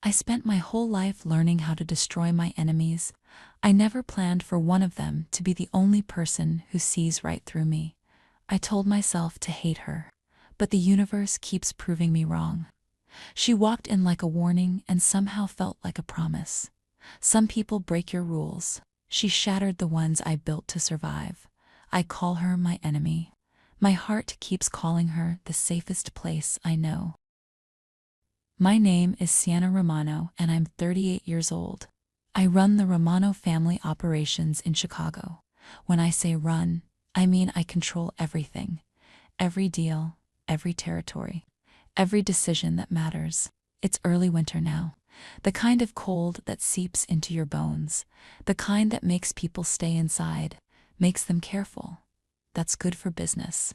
I spent my whole life learning how to destroy my enemies. I never planned for one of them to be the only person who sees right through me. I told myself to hate her, but the universe keeps proving me wrong. She walked in like a warning and somehow felt like a promise. Some people break your rules. She shattered the ones I built to survive. I call her my enemy. My heart keeps calling her the safest place I know. My name is Sienna Romano and I'm 38 years old. I run the Romano family operations in Chicago. When I say run, I mean I control everything. Every deal, every territory, every decision that matters. It's early winter now. The kind of cold that seeps into your bones. The kind that makes people stay inside, makes them careful. That's good for business.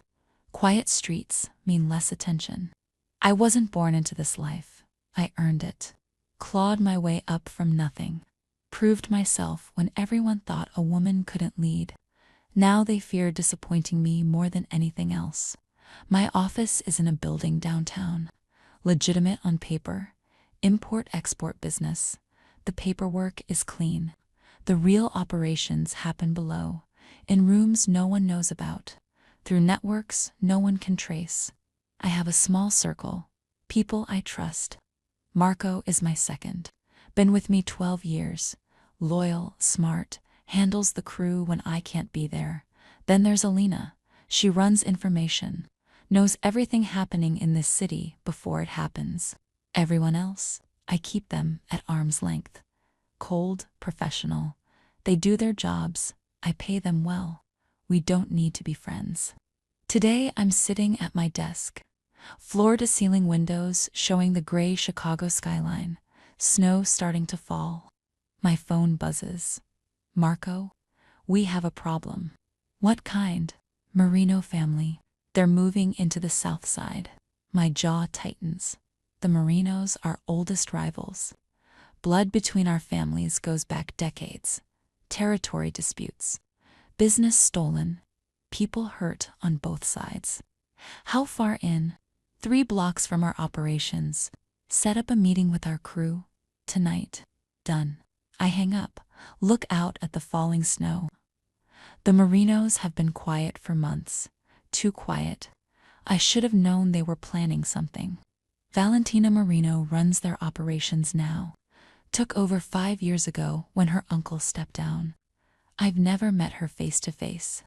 Quiet streets mean less attention. I wasn't born into this life. I earned it. Clawed my way up from nothing. Proved myself when everyone thought a woman couldn't lead. Now they fear disappointing me more than anything else. My office is in a building downtown. Legitimate on paper. Import-export business. The paperwork is clean. The real operations happen below, in rooms no one knows about, through networks no one can trace. I have a small circle, people I trust. Marco is my second. Been with me 12 years. Loyal, smart, handles the crew when I can't be there. Then there's Alina. She runs information, knows everything happening in this city before it happens. Everyone else, I keep them at arm's length. Cold, professional. They do their jobs. I pay them well. We don't need to be friends. Today I'm sitting at my desk. Floor-to-ceiling windows showing the gray Chicago skyline. Snow starting to fall. My phone buzzes. Marco, we have a problem. What kind? Marino family. They're moving into the south side. My jaw tightens. The Marinos are oldest rivals. Blood between our families goes back decades. Territory disputes. Business stolen. People hurt on both sides. How far in? 3 blocks from our operations. Set up a meeting with our crew. Tonight. Done. I hang up. Look out at the falling snow. The Marinos have been quiet for months. Too quiet. I should have known they were planning something. Valentina Marino runs their operations now. Took over 5 years ago when her uncle stepped down. I've never met her face to face.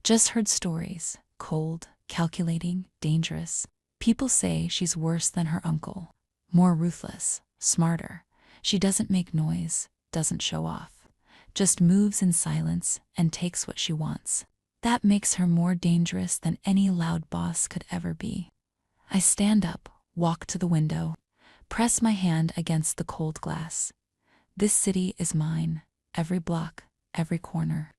Just heard stories. Cold, calculating, dangerous. People say she's worse than her uncle. More ruthless, smarter. She doesn't make noise, doesn't show off. Just moves in silence and takes what she wants. That makes her more dangerous than any loud boss could ever be. I stand up, walk to the window, press my hand against the cold glass. This city is mine, every block, every corner.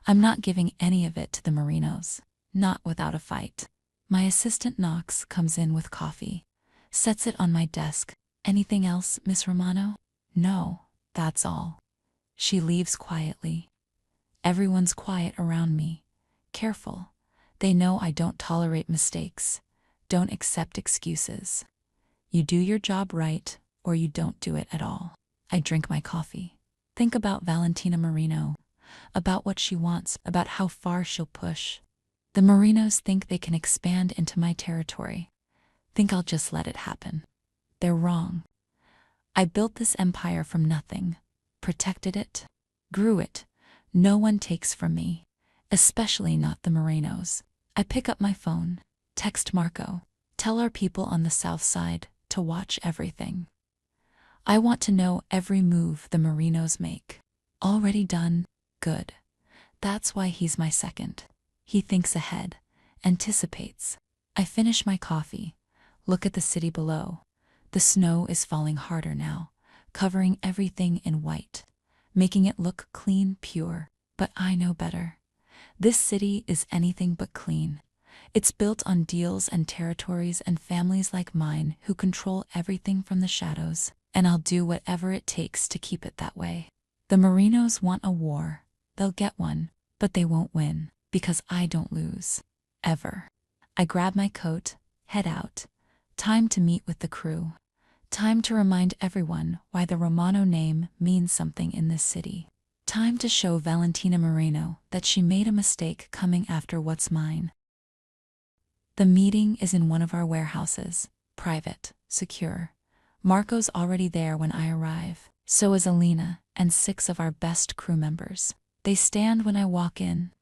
I'm not giving any of it to the Marinos, not without a fight. My assistant knocks, comes in with coffee, sets it on my desk. Anything else, Miss Romano? No, that's all. She leaves quietly. Everyone's quiet around me. Careful. They know I don't tolerate mistakes. Don't accept excuses. You do your job right, or you don't do it at all. I drink my coffee. Think about Valentina Marino, about what she wants, about how far she'll push. The Marinos think they can expand into my territory. Think I'll just let it happen. They're wrong. I built this empire from nothing, protected it, grew it. No one takes from me, especially not the Marinos. I pick up my phone, text Marco, tell our people on the south side to watch everything. I want to know every move the Marinos make. Already done? Good. That's why he's my second. He thinks ahead, anticipates. I finish my coffee, look at the city below. The snow is falling harder now, covering everything in white, making it look clean, pure. But I know better. This city is anything but clean. It's built on deals and territories and families like mine who control everything from the shadows, and I'll do whatever it takes to keep it that way. The Marinos want a war. They'll get one, but they won't win, because I don't lose. Ever. I grab my coat, head out. Time to meet with the crew. Time to remind everyone why the Romano name means something in this city. Time to show Valentina Moreno that she made a mistake coming after what's mine. The meeting is in one of our warehouses, private, secure. Marco's already there when I arrive. So is Alina and 6 of our best crew members. They stand when I walk in.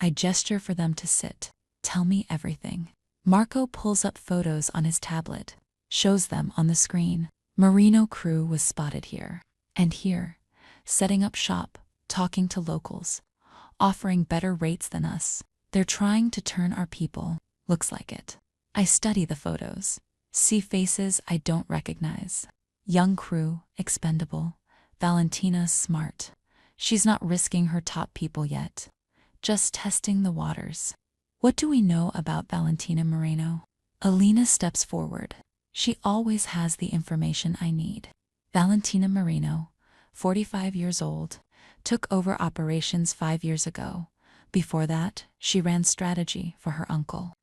I gesture for them to sit. Tell me everything. Marco pulls up photos on his tablet, shows them on the screen. Marino crew was spotted here and here, setting up shop, talking to locals, offering better rates than us. They're trying to turn our people. Looks like it. I study the photos, see faces I don't recognize. Young crew, expendable. Valentina smart. She's not risking her top people yet. Just testing the waters. What do we know about Valentina Moreno? Alina steps forward. She always has the information I need. Valentina Moreno, 45 years old, took over operations 5 years ago. Before that, she ran strategy for her uncle.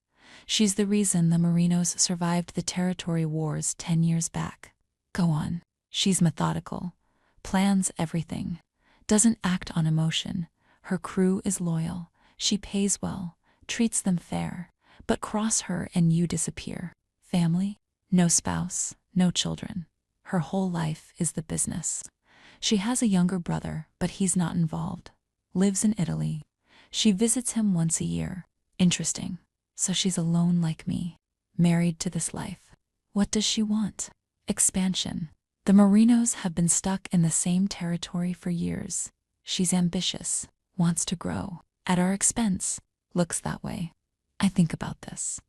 She's the reason the Morinos survived the territory wars 10 years back. Go on. She's methodical. Plans everything. Doesn't act on emotion. Her crew is loyal. She pays well, treats them fair. But cross her and you disappear. Family? No spouse, no children. Her whole life is the business. She has a younger brother, but he's not involved. Lives in Italy. She visits him once a year. Interesting. So she's alone like me, married to this life. What does she want? Expansion. The Morinos have been stuck in the same territory for years. She's ambitious, wants to grow. At our expense. Looks that way. I think about this.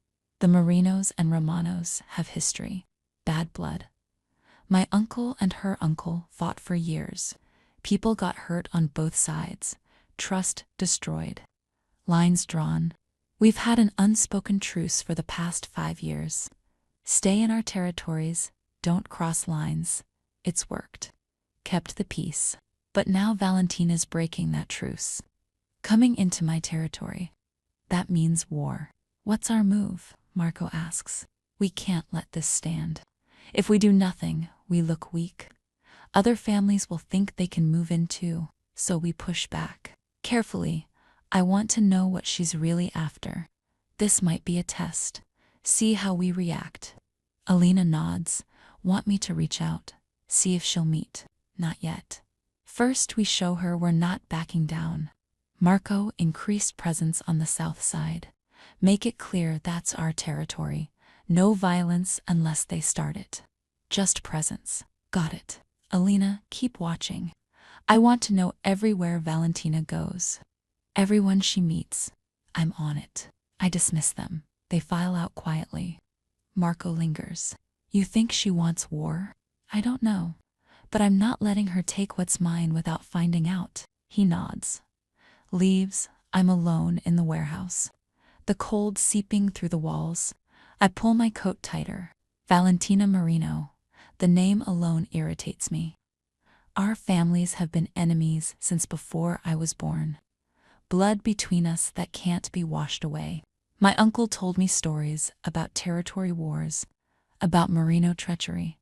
The Morinos and Romanos have history. Bad blood. My uncle and her uncle fought for years. People got hurt on both sides. Trust destroyed. Lines drawn. We've had an unspoken truce for the past 5 years. Stay in our territories, don't cross lines. It's worked. Kept the peace. But now Valentina's breaking that truce. Coming into my territory. That means war. What's our move? Marco asks. We can't let this stand. If we do nothing, we look weak. Other families will think they can move in too, so we push back. Carefully, I want to know what she's really after. This might be a test. See how we react. Alina nods. Want me to reach out? See if she'll meet. Not yet. First, we show her we're not backing down. Marco, increased presence on the south side. Make it clear that's our territory. No violence unless they start it. Just presence. Got it. Alina, keep watching. I want to know everywhere Valentina goes. Everyone she meets. I'm on it. I dismiss them. They file out quietly. Marco lingers. You think she wants war? I don't know. But I'm not letting her take what's mine without finding out. He nods. Leaves. I'm alone in the warehouse. The cold seeping through the walls. I pull my coat tighter. Valentina Moreno. The name alone irritates me. Our families have been enemies since before I was born. Blood between us that can't be washed away. My uncle told me stories about territory wars, about Merino treachery,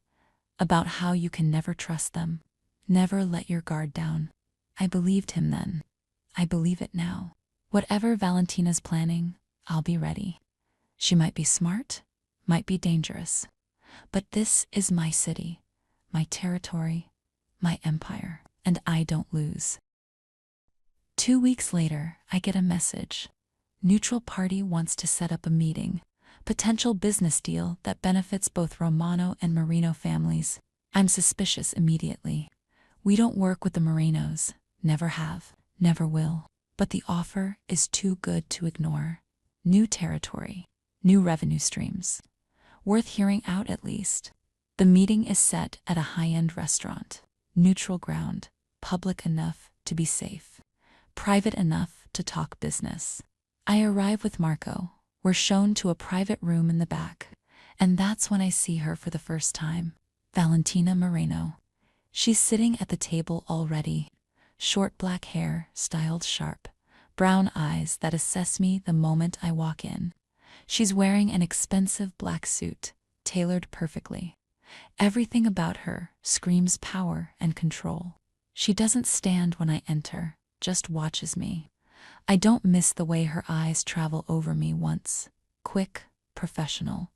about how you can never trust them, never let your guard down. I believed him then. I believe it now. Whatever Valentina's planning, I'll be ready. She might be smart, might be dangerous, but this is my city, my territory, my empire, and I don't lose. 2 weeks later, I get a message. Neutral party wants to set up a meeting. Potential business deal that benefits both Romano and Marino families. I'm suspicious immediately. We don't work with the Morinos. Never have. Never will. But the offer is too good to ignore. New territory. New revenue streams. Worth hearing out at least. The meeting is set at a high-end restaurant. Neutral ground. Public enough to be safe. Private enough to talk business. I arrive with Marco. We're shown to a private room in the back. And that's when I see her for the first time. Valentina Moreno. She's sitting at the table already. Short black hair, styled sharp. Brown eyes that assess me the moment I walk in. She's wearing an expensive black suit, tailored perfectly. Everything about her screams power and control. She doesn't stand when I enter, just watches me. I don't miss the way her eyes travel over me once. Quick, professional,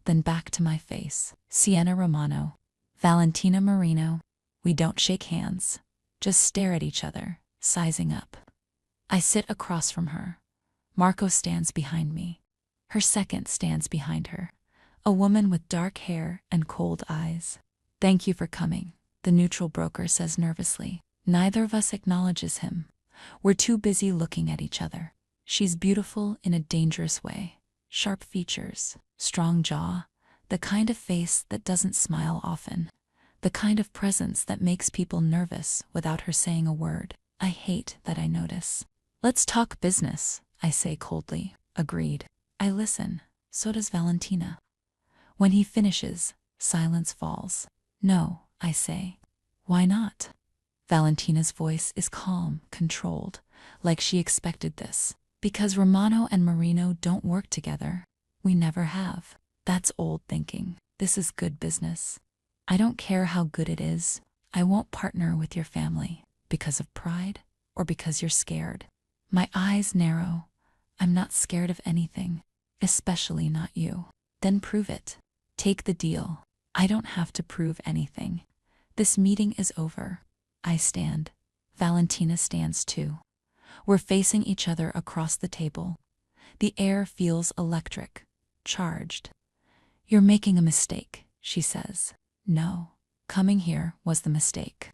then back to my face. Sienna Romano, Valentina Marino. We don't shake hands, just stare at each other, sizing up. I sit across from her. Marco stands behind me. Her second stands behind her, a woman with dark hair and cold eyes. Thank you for coming, the neutral broker says nervously. Neither of us acknowledges him. We're too busy looking at each other. She's beautiful in a dangerous way. Sharp features, strong jaw, the kind of face that doesn't smile often. The kind of presence that makes people nervous without her saying a word. I hate that I notice. Let's talk business, I say coldly. Agreed. I listen. So does Valentina. When he finishes, silence falls. No, I say. Why not? Valentina's voice is calm, controlled, like she expected this. Because Romano and Marino don't work together. We never have. That's old thinking. This is good business. I don't care how good it is. I won't partner with your family. Because of pride or because you're scared. My eyes narrow. I'm not scared of anything. Especially not you. Then prove it. Take the deal. I don't have to prove anything. This meeting is over. I stand. Valentina stands too. We're facing each other across the table. The air feels electric, charged. You're making a mistake, she says. No, coming here was the mistake.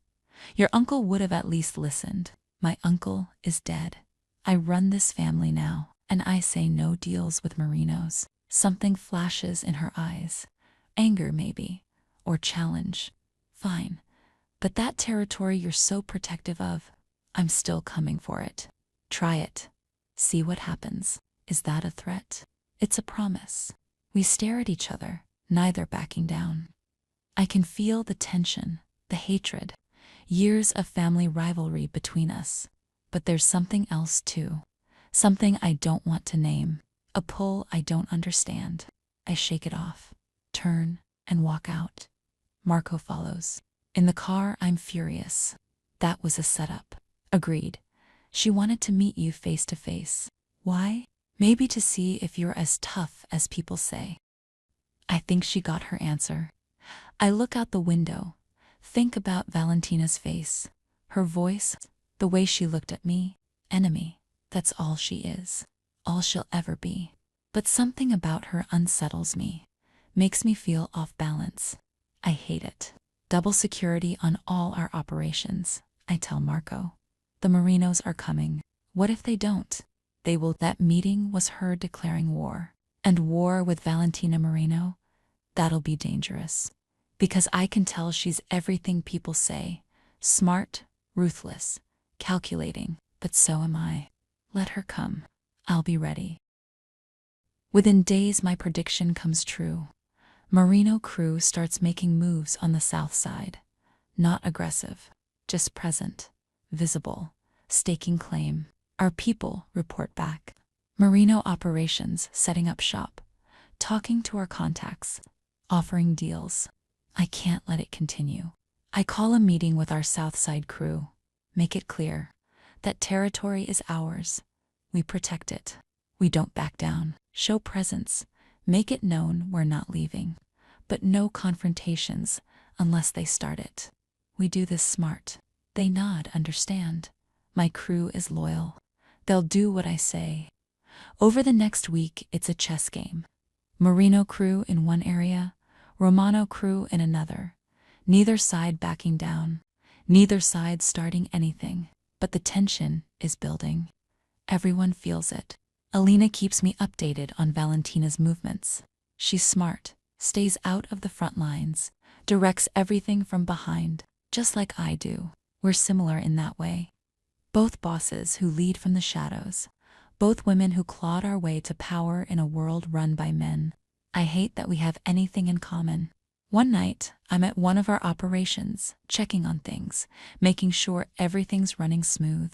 Your uncle would have at least listened. My uncle is dead. I run this family now, and I say no deals with Marinos. Something flashes in her eyes. Anger maybe, or challenge. Fine. But that territory you're so protective of, I'm still coming for it. Try it. See what happens. Is that a threat? It's a promise. We stare at each other, neither backing down. I can feel the tension, the hatred, years of family rivalry between us. But there's something else too. Something I don't want to name. A pull I don't understand. I shake it off, turn, and walk out. Marco follows. In the car, I'm furious. That was a setup. Agreed. She wanted to meet you face to face. Why? Maybe to see if you're as tough as people say. I think she got her answer. I look out the window, think about Valentina's face, her voice, the way she looked at me. Enemy. That's all she is. All she'll ever be. But something about her unsettles me, makes me feel off balance. I hate it. Double security on all our operations, I tell Marco. The Marinos are coming. What if they don't? They will. That meeting was her declaring war. And war with Valentina Marino? That'll be dangerous. Because I can tell she's everything people say. Smart, ruthless, calculating. But so am I. Let her come. I'll be ready. Within days my prediction comes true. Marino crew starts making moves on the south side. Not aggressive, just present, visible, staking claim. Our people report back. Marino operations setting up shop, talking to our contacts, offering deals. I can't let it continue. I call a meeting with our south side crew. Make it clear that territory is ours. We protect it. We don't back down. Show presence. Make it known we're not leaving. But no confrontations unless they start it. We do this smart. They nod, understand. My crew is loyal. They'll do what I say. Over the next week, it's a chess game. Marino crew in one area, Romano crew in another. Neither side backing down. Neither side starting anything. But the tension is building. Everyone feels it. Alina keeps me updated on Valentina's movements. She's smart, stays out of the front lines, directs everything from behind, just like I do. We're similar in that way. Both bosses who lead from the shadows. Both women who clawed our way to power in a world run by men. I hate that we have anything in common. One night, I'm at one of our operations, checking on things, making sure everything's running smooth.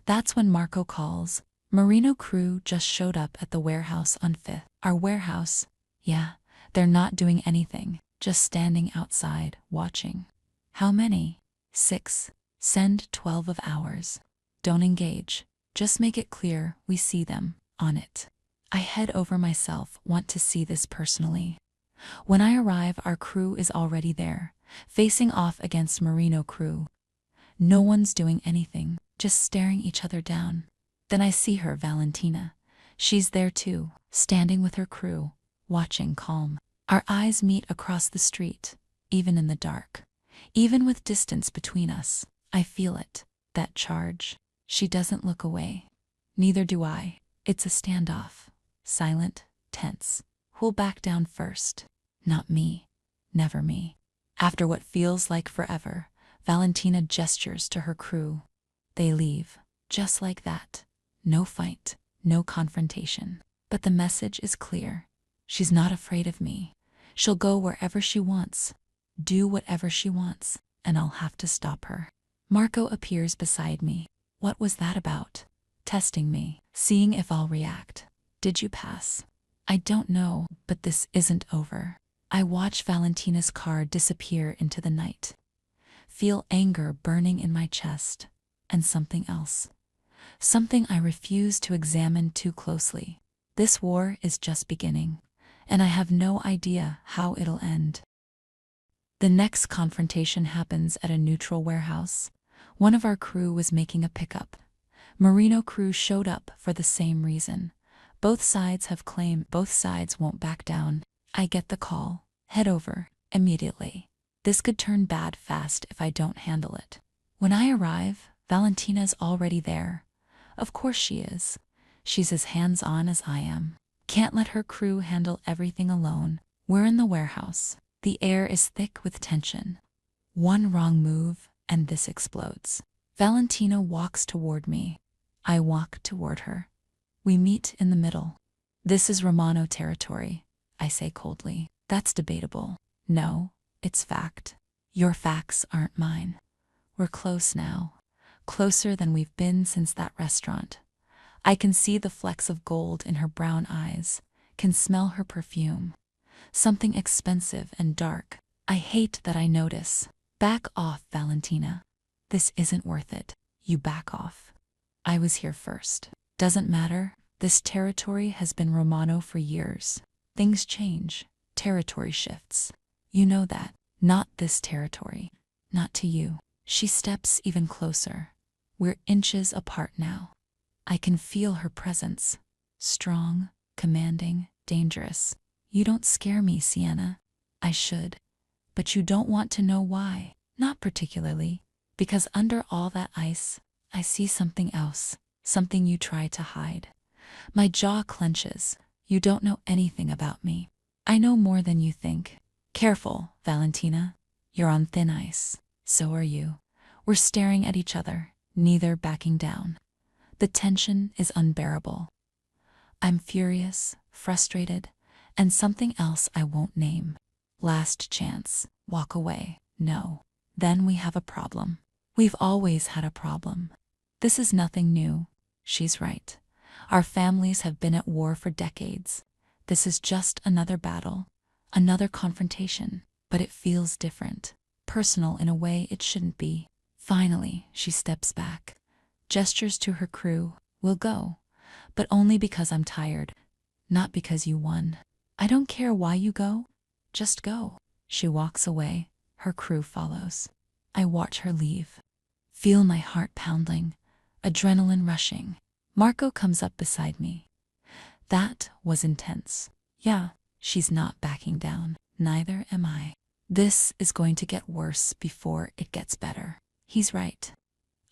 That's when Marco calls. Marino crew just showed up at the warehouse on 5th. Our warehouse? Yeah, they're not doing anything. just standing outside, watching. How many? 6. Send 12 of ours. Don't engage. Just make it clear we see them. On it. I head over myself, want to see this personally. When I arrive, our crew is already there, facing off against Merino crew. No one's doing anything, just staring each other down. Then I see her, Valentina. She's there too, standing with her crew, watching calm. Our eyes meet across the street, even in the dark. Even with distance between us, I feel it, that charge. She doesn't look away. Neither do I. It's a standoff. Silent, tense. Who'll back down first? Not me. Never me. After what feels like forever, Valentina gestures to her crew. They leave, just like that. No fight, no confrontation. But the message is clear. She's not afraid of me. She'll go wherever she wants, do whatever she wants, and I'll have to stop her. Marco appears beside me. What was that about? Testing me, seeing if I'll react. Did you pass? I don't know, but this isn't over. I watch Valentina's car disappear into the night. Feel anger burning in my chest, and something else. Something I refuse to examine too closely. This war is just beginning, and I have no idea how it'll end. The next confrontation happens at a neutral warehouse. One of our crew was making a pickup. Merino crew showed up for the same reason. Both sides have claimed both sides won't back down. I get the call. Head over, immediately. This could turn bad fast if I don't handle it. When I arrive, Valentina's already there. Of course she is. She's as hands-on as I am. Can't let her crew handle everything alone. We're in the warehouse. The air is thick with tension. One wrong move, and this explodes. Valentina walks toward me. I walk toward her. We meet in the middle. This is Romano territory, I say coldly. That's debatable. No, it's fact. Your facts aren't mine. We're close now. Closer than we've been since that restaurant. I can see the flecks of gold in her brown eyes, can smell her perfume. Something expensive and dark. I hate that I notice. Back off, Valentina. This isn't worth it. You back off. I was here first. Doesn't matter. This territory has been Romano for years. Things change. Territory shifts. You know that. Not this territory. Not to you. She steps even closer. We're inches apart now. I can feel her presence. Strong, commanding, dangerous. You don't scare me, Sienna. I should. But you don't want to know why. Not particularly. Because under all that ice, I see something else. Something you try to hide. My jaw clenches. You don't know anything about me. I know more than you think. Careful, Valentina. You're on thin ice. So are you. We're staring at each other, neither backing down. The tension is unbearable. I'm furious, frustrated, and something else I won't name. Last chance. Walk away. No. Then we have a problem. We've always had a problem. This is nothing new. She's right. Our families have been at war for decades. This is just another battle, another confrontation, but it feels different, personal in a way it shouldn't be. Finally, she steps back, gestures to her crew. We'll go, but only because I'm tired, not because you won. I don't care why you go, just go. She walks away, her crew follows. I watch her leave. Feel my heart pounding, adrenaline rushing. Marco comes up beside me. That was intense. Yeah, she's not backing down. Neither am I. This is going to get worse before it gets better. He's right.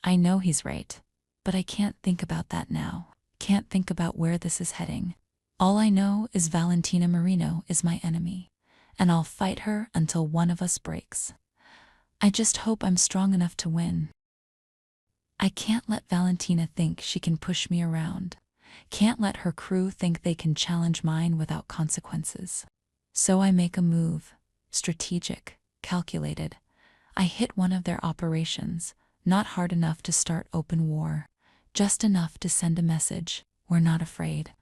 I know he's right. But I can't think about that now. Can't think about where this is heading. All I know is Valentina Merino is my enemy, and I'll fight her until one of us breaks. I just hope I'm strong enough to win. I can't let Valentina think she can push me around. Can't let her crew think they can challenge mine without consequences. So I make a move. Strategic, calculated. I hit one of their operations, not hard enough to start open war. Just enough to send a message. We're not afraid.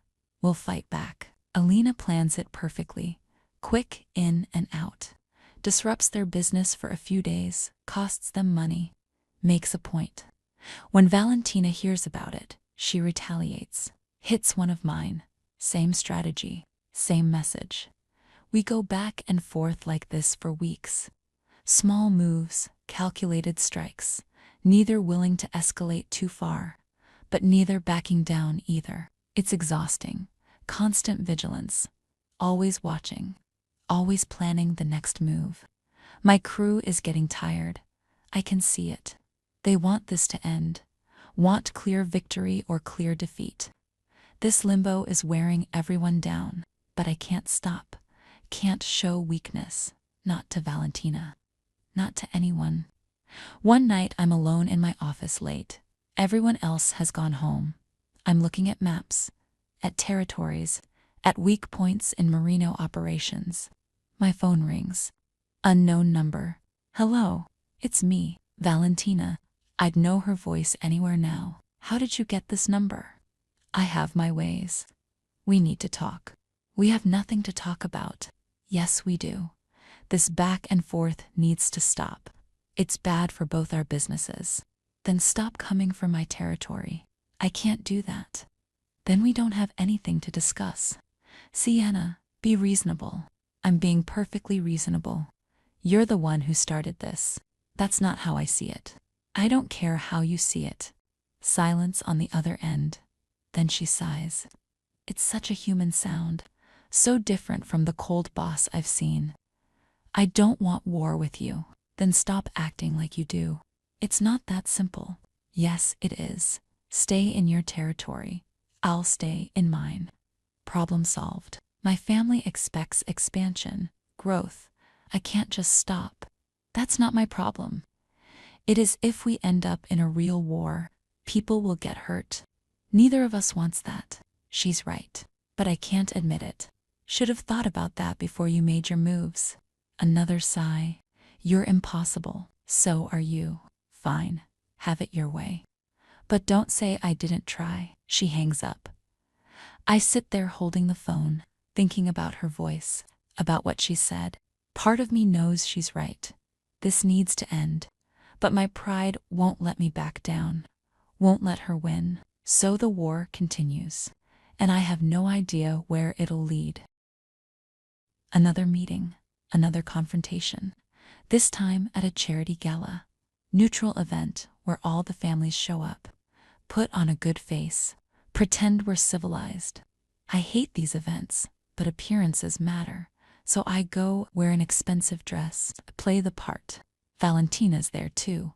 We'll fight back. Alina plans it perfectly. Quick in and out. disrupts their business for a few days, costs them money, makes a point. When Valentina hears about it, she retaliates, hits one of mine. Same strategy, same message. We go back and forth like this for weeks. Small moves, calculated strikes, neither willing to escalate too far, but neither backing down either. It's exhausting. Constant vigilance. Always watching. Always planning the next move. My crew is getting tired. I can see it. They want this to end. Want clear victory or clear defeat. This limbo is wearing everyone down, but I can't stop. Can't show weakness. Not to Valentina. Not to anyone. One night I'm alone in my office late. Everyone else has gone home. I'm looking at maps, at territories, at weak points in Merino operations. My phone rings. Unknown number. Hello, it's me, Valentina. I'd know her voice anywhere now. How did you get this number? I have my ways. We need to talk. We have nothing to talk about. Yes, we do. This back and forth needs to stop. It's bad for both our businesses. Then stop coming for my territory. I can't do that. Then we don't have anything to discuss. Sienna, be reasonable. I'm being perfectly reasonable. You're the one who started this. That's not how I see it. I don't care how you see it. Silence on the other end. Then she sighs. It's such a human sound, so different from the cold boss I've seen. I don't want war with you. Then stop acting like you do. It's not that simple. Yes, it is. Stay in your territory. I'll stay in mine. Problem solved. My family expects expansion, growth. I can't just stop. That's not my problem. It is if we end up in a real war, people will get hurt. Neither of us wants that. She's right. But I can't admit it. Should have thought about that before you made your moves. Another sigh. You're impossible. So are you. Fine. Have it your way. But don't say I didn't try. She hangs up. I sit there holding the phone, thinking about her voice, about what she said. Part of me knows she's right. This needs to end. But my pride won't let me back down. Won't let her win. So the war continues. And I have no idea where it'll lead. Another meeting. Another confrontation. This time at a charity gala. Neutral event where all the families show up. Put on a good face. Pretend we're civilized. I hate these events, but appearances matter. So I go wear an expensive dress, play the part. Valentina's there too.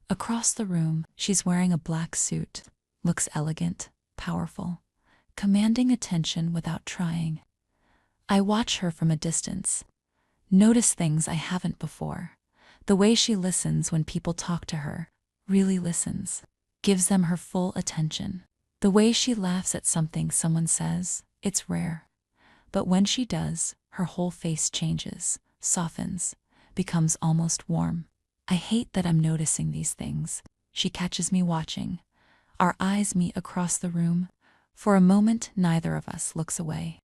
Across the room, she's wearing a black suit. Looks elegant, powerful, commanding attention without trying. I watch her from a distance. Notice things I haven't before. The way she listens when people talk to her, really listens, gives them her full attention. The way she laughs at something someone says, it's rare. But when she does, her whole face changes, softens, becomes almost warm. I hate that I'm noticing these things. She catches me watching. Our eyes meet across the room. For a moment, neither of us looks away.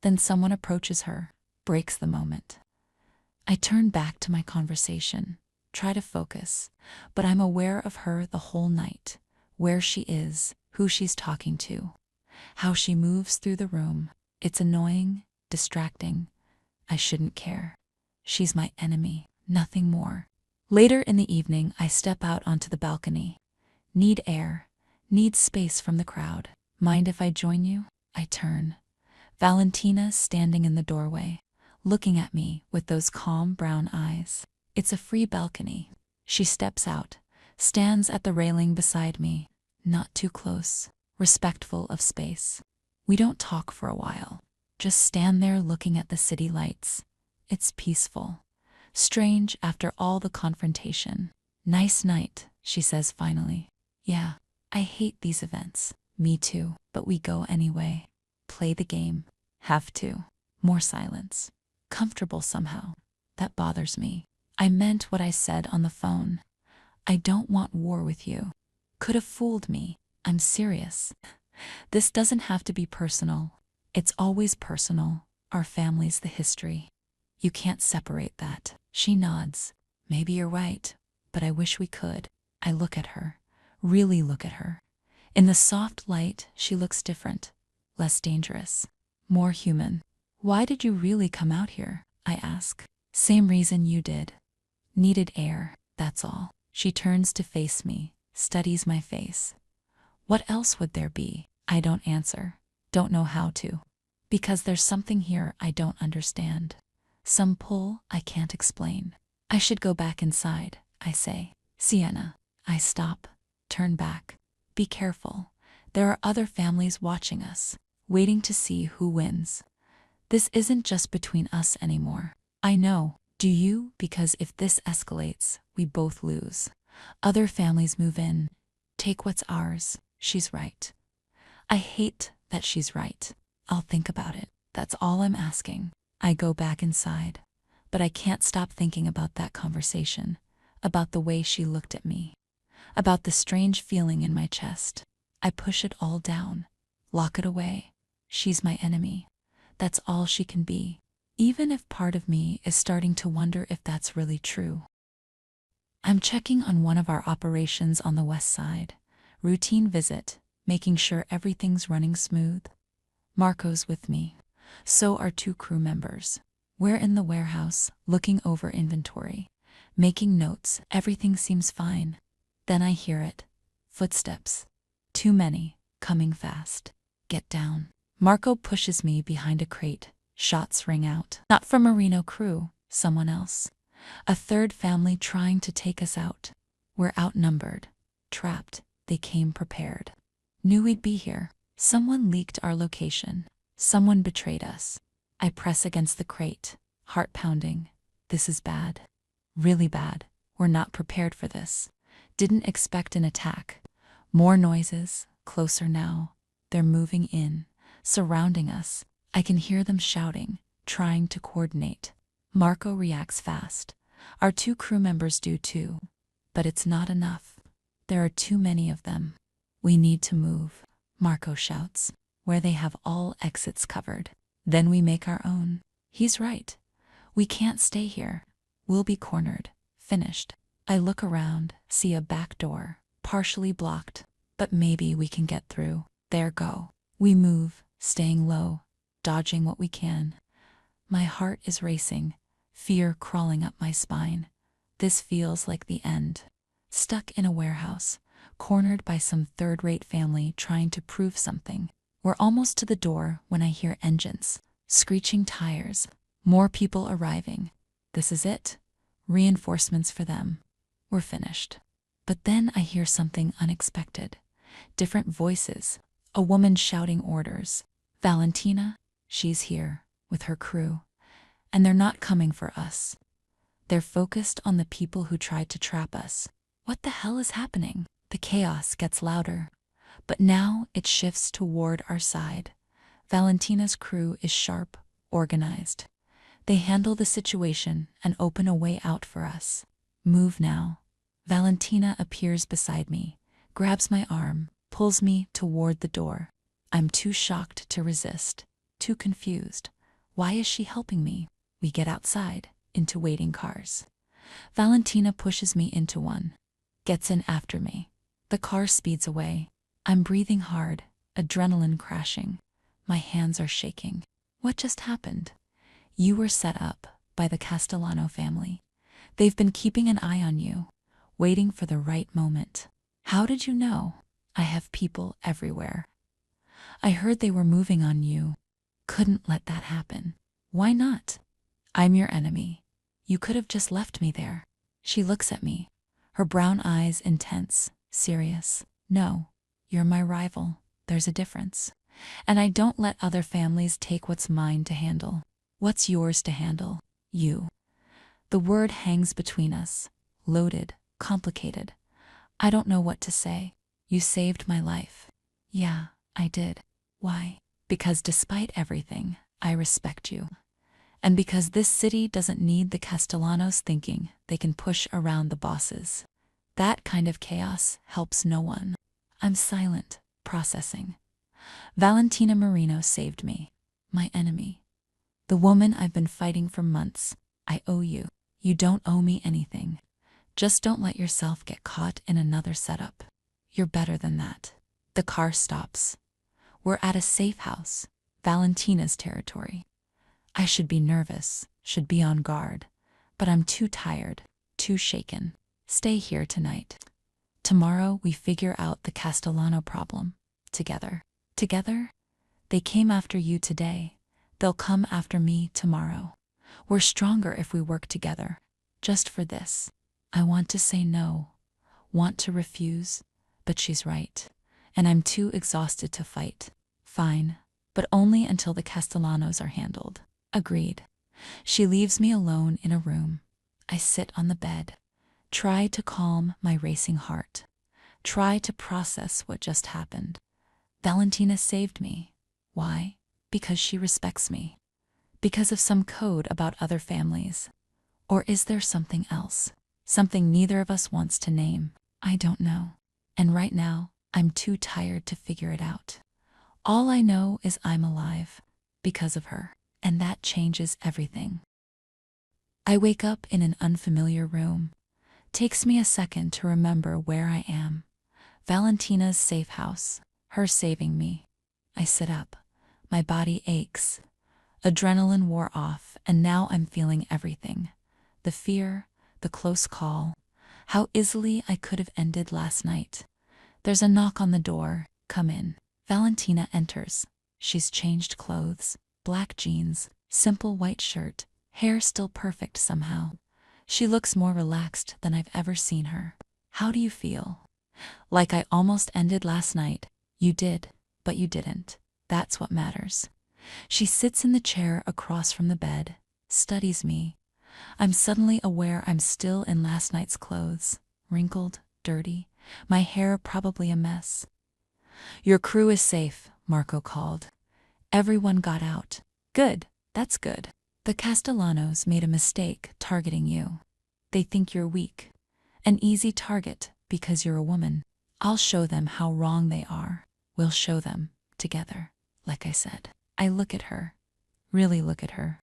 Then someone approaches her, breaks the moment. I turn back to my conversation, try to focus, but I'm aware of her the whole night, where she is, who she's talking to, how she moves through the room. It's annoying, distracting. I shouldn't care. She's my enemy, nothing more. Later in the evening, I step out onto the balcony. Need air, need space from the crowd. Mind if I join you? I turn. Valentina standing in the doorway, looking at me with those calm brown eyes. It's a free balcony. She steps out, stands at the railing beside me, not too close, respectful of space. We don't talk for a while, just stand there looking at the city lights. It's peaceful. Strange after all the confrontation. Nice night, she says finally. Yeah, I hate these events. Me too, but we go anyway. Play the game. Have to. More silence. Comfortable somehow. That bothers me. I meant what I said on the phone. I don't want war with you. Could have fooled me. I'm serious. This doesn't have to be personal. It's always personal. Our family's the history. You can't separate that. She nods. Maybe you're right, but I wish we could. I look at her. Really look at her. In the soft light, she looks different. Less dangerous. More human. Why did you really come out here? I ask. Same reason you did. Needed air, that's all. She turns to face me, studies my face. What else would there be? I don't answer. Don't know how to. Because there's something here I don't understand. Some pull I can't explain. I should go back inside, I say. Sienna. I stop. Turn back. Be careful. There are other families watching us, waiting to see who wins. This isn't just between us anymore. I know. Do you? Because if this escalates, we both lose. Other families move in. Take what's ours. She's right. I hate that she's right. I'll think about it. That's all I'm asking. I go back inside. But I can't stop thinking about that conversation, about the way she looked at me, about the strange feeling in my chest. I push it all down, lock it away. She's my enemy. That's all she can be. Even if part of me is starting to wonder if that's really true. I'm checking on one of our operations on the west side. Routine visit, making sure everything's running smooth. Marco's with me. So are 2 crew members. We're in the warehouse, looking over inventory, making notes. Everything seems fine. Then I hear it. Footsteps. Too many, coming fast. Get down. Marco pushes me behind a crate. Shots ring out. Not from Marino crew, someone else. A third family trying to take us out. We're outnumbered. Trapped. They came prepared. Knew we'd be here. Someone leaked our location. Someone betrayed us. I press against the crate, heart pounding. This is bad. Really bad. We're not prepared for this. Didn't expect an attack. More noises, closer now. They're moving in, surrounding us. I can hear them shouting, trying to coordinate. Marco reacts fast. Our 2 crew members do too. But it's not enough. There are too many of them. We need to move, Marco shouts, where they have all exits covered. Then we make our own. He's right. We can't stay here. We'll be cornered, finished. I look around, see a back door, partially blocked, but maybe we can get through. There go. We move, staying low, dodging what we can. My heart is racing, fear crawling up my spine. This feels like the end. Stuck in a warehouse, cornered by some third-rate family trying to prove something. We're almost to the door when I hear engines, screeching tires, more people arriving. This is it. Reinforcements for them. We're finished. But then I hear something unexpected. Different voices. A woman shouting orders. Valentina, she's here, with her crew. And they're not coming for us. They're focused on the people who tried to trap us. What the hell is happening? The chaos gets louder. But now it shifts toward our side. Valentina's crew is sharp, organized. They handle the situation and open a way out for us. Move now. Valentina appears beside me, grabs my arm, pulls me toward the door. I'm too shocked to resist, too confused. Why is she helping me? We get outside, into waiting cars. Valentina pushes me into one, gets in after me. The car speeds away. I'm breathing hard, adrenaline crashing. My hands are shaking. What just happened? You were set up by the Castellano family. They've been keeping an eye on you, waiting for the right moment. How did you know? I have people everywhere. I heard they were moving on you. Couldn't let that happen. Why not? I'm your enemy. You could have just left me there. She looks at me, her brown eyes intense, serious. No, you're my rival. There's a difference. And I don't let other families take what's mine to handle. What's yours to handle? You. The word hangs between us, loaded, complicated. I don't know what to say. You saved my life. Yeah, I did. Why? Because despite everything, I respect you. And because this city doesn't need the Castellanos thinking they can push around the bosses. That kind of chaos helps no one. I'm silent, processing. Valentina Marino saved me. My enemy. The woman I've been fighting for months. I owe you. You don't owe me anything. Just don't let yourself get caught in another setup. You're better than that. The car stops. We're at a safe house, Valentina's territory. I should be nervous, should be on guard, but I'm too tired, too shaken. Stay here tonight. Tomorrow we figure out the Castellano problem. Together. Together? They came after you today. They'll come after me tomorrow. We're stronger if we work together. Just for this. I want to say no, want to refuse, but she's right, and I'm too exhausted to fight. Fine, but only until the Castellanos are handled. Agreed. She leaves me alone in a room. I sit on the bed, try to calm my racing heart, try to process what just happened. Valentina saved me. Why? Because she respects me. Because of some code about other families. Or is there something else? Something neither of us wants to name. I don't know. And right now, I'm too tired to figure it out. All I know is I'm alive. Because of her. And that changes everything. I wake up in an unfamiliar room. Takes me a second to remember where I am. Valentina's safe house. Her saving me. I sit up. My body aches. Adrenaline wore off, and now I'm feeling everything. The fear, the close call, how easily I could have ended last night. There's a knock on the door. Come in. Valentina enters. She's changed clothes, black jeans, simple white shirt, hair still perfect somehow. She looks more relaxed than I've ever seen her. How do you feel? Like I almost ended last night. You did, but you didn't. That's what matters. She sits in the chair across from the bed, studies me. I'm suddenly aware I'm still in last night's clothes, wrinkled, dirty, my hair probably a mess. Your crew is safe, Marco called. Everyone got out. Good, that's good. The Castellanos made a mistake targeting you. They think you're weak. An easy target because you're a woman. I'll show them how wrong they are. We'll show them, together, like I said. I look at her, really look at her.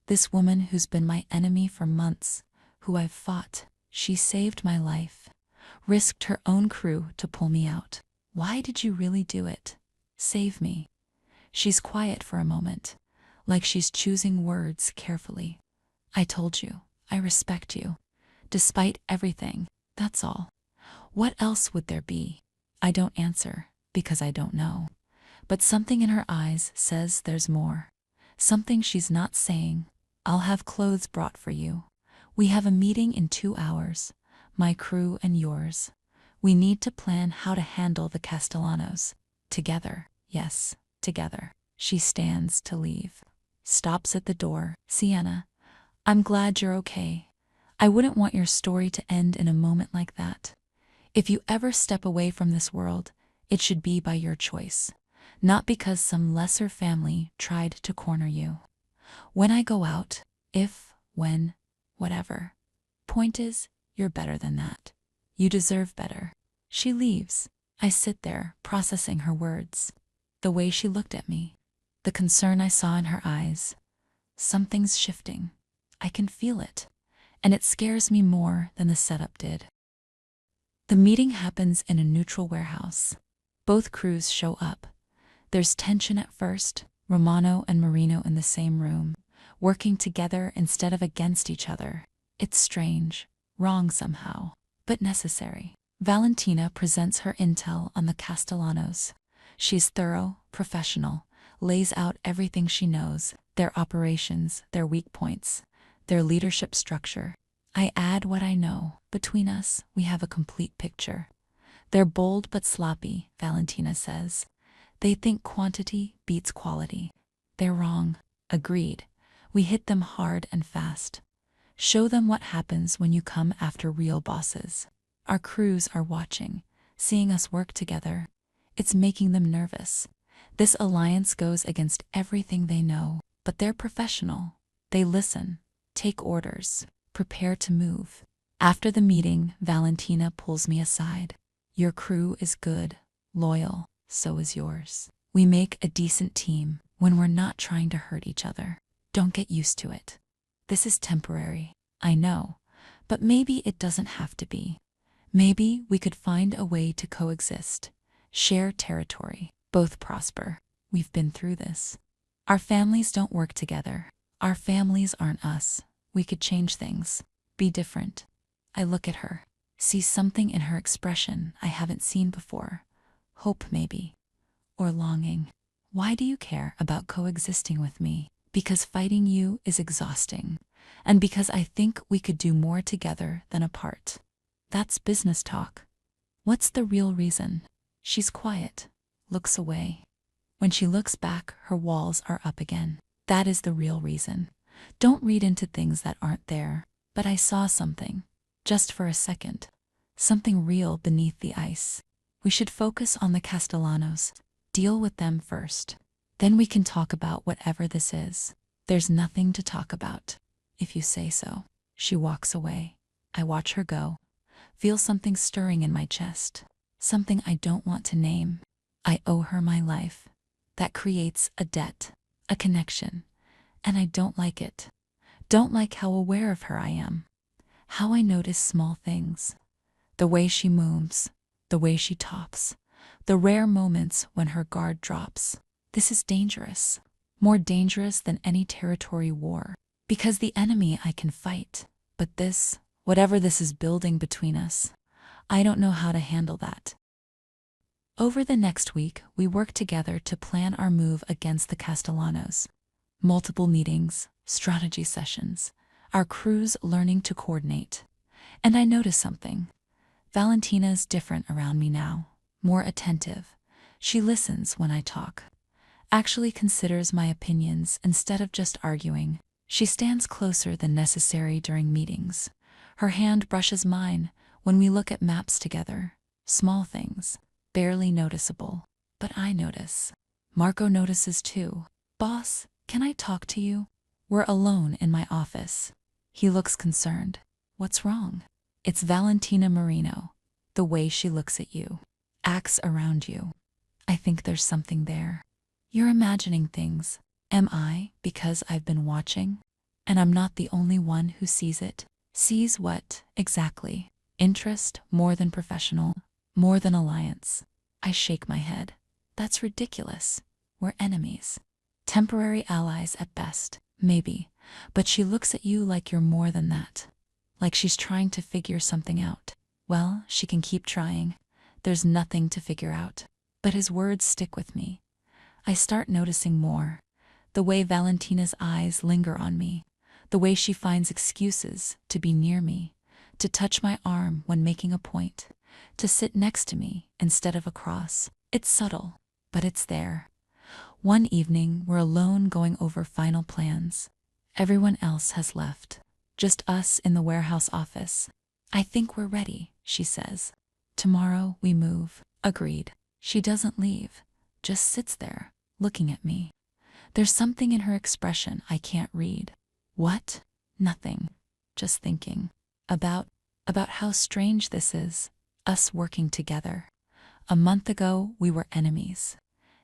This woman who's been my enemy for months, who I've fought, she saved my life, risked her own crew to pull me out. Why did you really do it? Save me. She's quiet for a moment, like she's choosing words carefully. I told you, I respect you. Despite everything, that's all. What else would there be? I don't answer, because I don't know. But something in her eyes says there's more. Something she's not saying. I'll have clothes brought for you. We have a meeting in 2 hours, my crew and yours. We need to plan how to handle the Castellanos. Together, yes, together. She stands to leave. Stops at the door. Sienna, I'm glad you're okay. I wouldn't want your story to end in a moment like that. If you ever step away from this world, it should be by your choice. Not because some lesser family tried to corner you. When I go out, when, whatever. Point is, you're better than that. You deserve better. She leaves. I sit there, processing her words. The way she looked at me. The concern I saw in her eyes. Something's shifting. I can feel it. And it scares me more than the setup did. The meeting happens in a neutral warehouse. Both crews show up. There's tension at first, Romano and Marino in the same room, working together instead of against each other. It's strange, wrong somehow, but necessary. Valentina presents her intel on the Castellanos. She's thorough, professional, lays out everything she knows, their operations, their weak points, their leadership structure. I add what I know. Between us, we have a complete picture. They're bold but sloppy, Valentina says. They think quantity beats quality. They're wrong. Agreed. We hit them hard and fast. Show them what happens when you come after real bosses. Our crews are watching, seeing us work together. It's making them nervous. This alliance goes against everything they know, but they're professional. They listen, take orders, prepare to move. After the meeting, Valentina pulls me aside. Your crew is good, loyal. So is yours. We make a decent team when we're not trying to hurt each other. Don't get used to it. This is temporary. I know, but maybe it doesn't have to be. Maybe we could find a way to coexist, share territory, both prosper. We've been through this. Our families don't work together. Our families aren't us. We could change things, be different. I look at her, see something in her expression I haven't seen before. Hope maybe, or longing. Why do you care about coexisting with me? Because fighting you is exhausting, and because I think we could do more together than apart. That's business talk. What's the real reason? She's quiet, looks away. When she looks back, her walls are up again. That is the real reason. Don't read into things that aren't there. But I saw something, just for a second. Something real beneath the ice. We should focus on the Castellanos, deal with them first. Then we can talk about whatever this is. There's nothing to talk about, if you say so. She walks away. I watch her go. Feel something stirring in my chest. Something I don't want to name. I owe her my life. That creates a debt, a connection. And I don't like it. Don't like how aware of her I am. How I notice small things. The way she moves, the way she talks, the rare moments when her guard drops. This is dangerous. More dangerous than any territory war. Because the enemy I can fight. But this, whatever this is building between us, I don't know how to handle that. Over the next week, we worked together to plan our move against the Castellanos. Multiple meetings, strategy sessions, our crews learning to coordinate. And I noticed something. Valentina's different around me now, more attentive. She listens when I talk. Actually considers my opinions instead of just arguing. She stands closer than necessary during meetings. Her hand brushes mine when we look at maps together. Small things, barely noticeable. But I notice. Marco notices too. Boss, can I talk to you? We're alone in my office. He looks concerned. What's wrong? It's Valentina Marino. The way she looks at you. Acts around you. I think there's something there. You're imagining things. Am I, because I've been watching? And I'm not the only one who sees it. Sees what, exactly? Interest more than professional, more than alliance. I shake my head. That's ridiculous. We're enemies. Temporary allies at best, maybe. But she looks at you like you're more than that. Like she's trying to figure something out. Well, she can keep trying. There's nothing to figure out. But his words stick with me. I start noticing more. The way Valentina's eyes linger on me. The way she finds excuses to be near me. To touch my arm when making a point. To sit next to me instead of across. It's subtle, but it's there. One evening, we're alone going over final plans. Everyone else has left. Just us in the warehouse office. I think we're ready, she says. Tomorrow we move. Agreed. She doesn't leave. Just sits there, looking at me. There's something in her expression I can't read. What? Nothing. Just thinking. About how strange this is. Us working together. A month ago, we were enemies.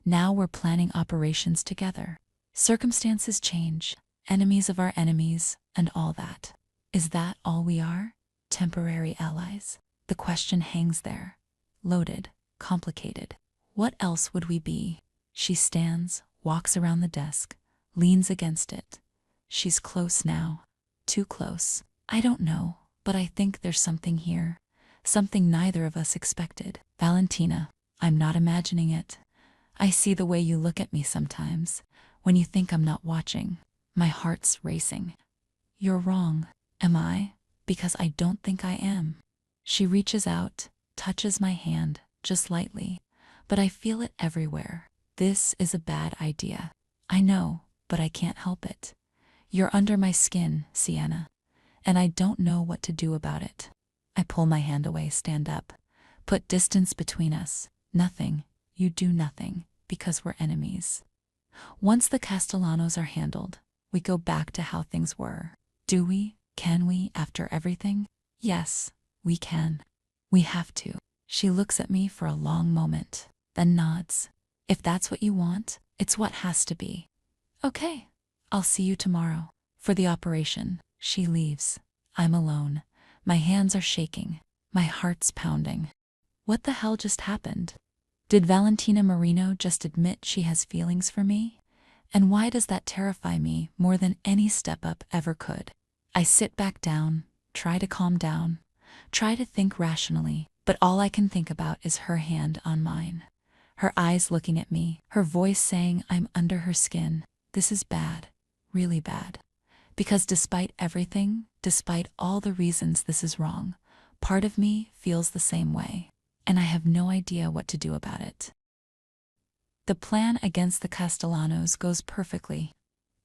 Now we're planning operations together. Circumstances change. Enemies of our enemies, and all that. Is that all we are? Temporary allies? The question hangs there. Loaded, complicated. What else would we be? She stands, walks around the desk, leans against it. She's close now. Too close. I don't know, but I think there's something here. Something neither of us expected. Valentina, I'm not imagining it. I see the way you look at me sometimes, when you think I'm not watching. My heart's racing. You're wrong. Am I? Because I don't think I am. She reaches out, touches my hand, just lightly, but I feel it everywhere. This is a bad idea. I know, but I can't help it. You're under my skin, Sienna, and I don't know what to do about it. I pull my hand away, stand up, put distance between us. Nothing. You do nothing, because we're enemies. Once the Castellanos are handled, we go back to how things were. Do we? Can we, after everything? Yes, we can. We have to. She looks at me for a long moment, then nods. If that's what you want, it's what has to be. Okay, I'll see you tomorrow. For the operation. She leaves. I'm alone. My hands are shaking. My heart's pounding. What the hell just happened? Did Valentina Marino just admit she has feelings for me? And why does that terrify me more than any step-up ever could? I sit back down, try to calm down, try to think rationally, but all I can think about is her hand on mine. Her eyes looking at me, her voice saying I'm under her skin. This is bad, really bad. Because despite everything, despite all the reasons this is wrong, part of me feels the same way, and I have no idea what to do about it. The plan against the Castellanos goes perfectly.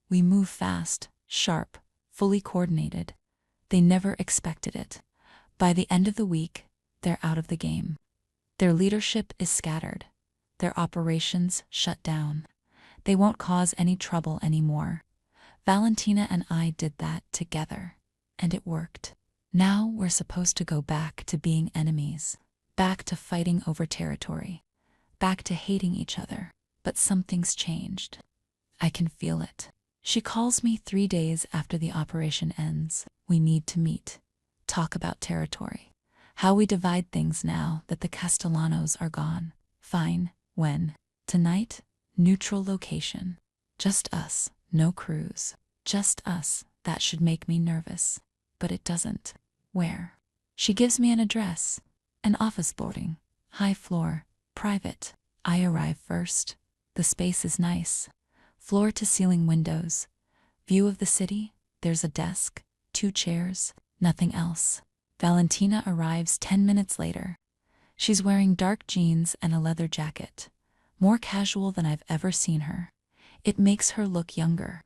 We move fast, sharp, fully coordinated. They never expected it. By the end of the week, they're out of the game. Their leadership is scattered. Their operations shut down. They won't cause any trouble anymore. Valentina and I did that together, and it worked. Now we're supposed to go back to being enemies, back to fighting over territory, back to hating each other. But something's changed. I can feel it. She calls me 3 days after the operation ends. We need to meet, talk about territory, how we divide things now that the Castellanos are gone. Fine. When? Tonight? Neutral location. Just us, no crews. Just us. That should make me nervous. But it doesn't. Where? She gives me an address. An office building. High floor. Private. I arrive first. The space is nice. Floor-to-ceiling windows. View of the city. There's a desk, 2 chairs, nothing else. Valentina arrives 10 minutes later. She's wearing dark jeans and a leather jacket. More casual than I've ever seen her. It makes her look younger,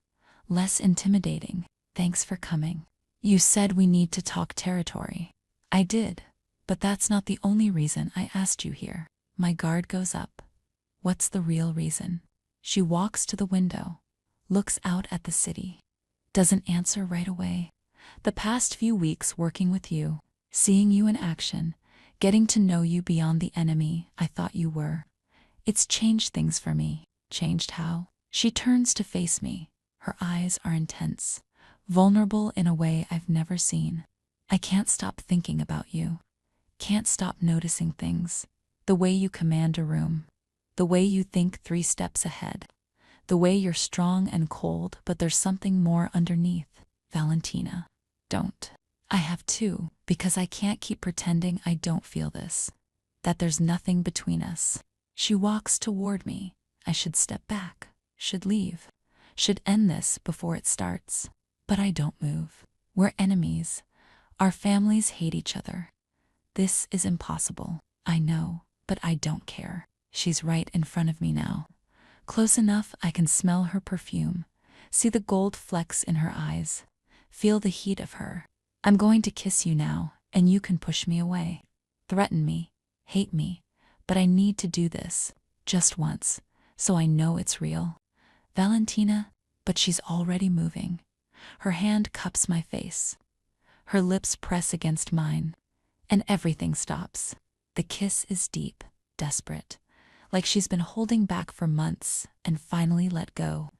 less intimidating. Thanks for coming. You said we need to talk territory. I did, but that's not the only reason I asked you here. My guard goes up. What's the real reason? She walks to the window, looks out at the city. Doesn't answer right away. The past few weeks working with you, seeing you in action, getting to know you beyond the enemy I thought you were. It's changed things for me. Changed how? She turns to face me. Her eyes are intense, vulnerable in a way I've never seen. I can't stop thinking about you. Can't stop noticing things. The way you command a room. The way you think 3 steps ahead. The way you're strong and cold, but there's something more underneath. Valentina. Don't. I have to, because I can't keep pretending I don't feel this. That there's nothing between us. She walks toward me. I should step back. Should leave. Should end this before it starts. But I don't move. We're enemies. Our families hate each other. This is impossible. I know, but I don't care. She's right in front of me now. Close enough I can smell her perfume, see the gold flecks in her eyes, feel the heat of her. I'm going to kiss you now, and you can push me away. Threaten me, hate me, but I need to do this, just once, so I know it's real. Valentina, but she's already moving. Her hand cups my face. Her lips press against mine, and everything stops. The kiss is deep, desperate. Like she's been holding back for months and finally let go.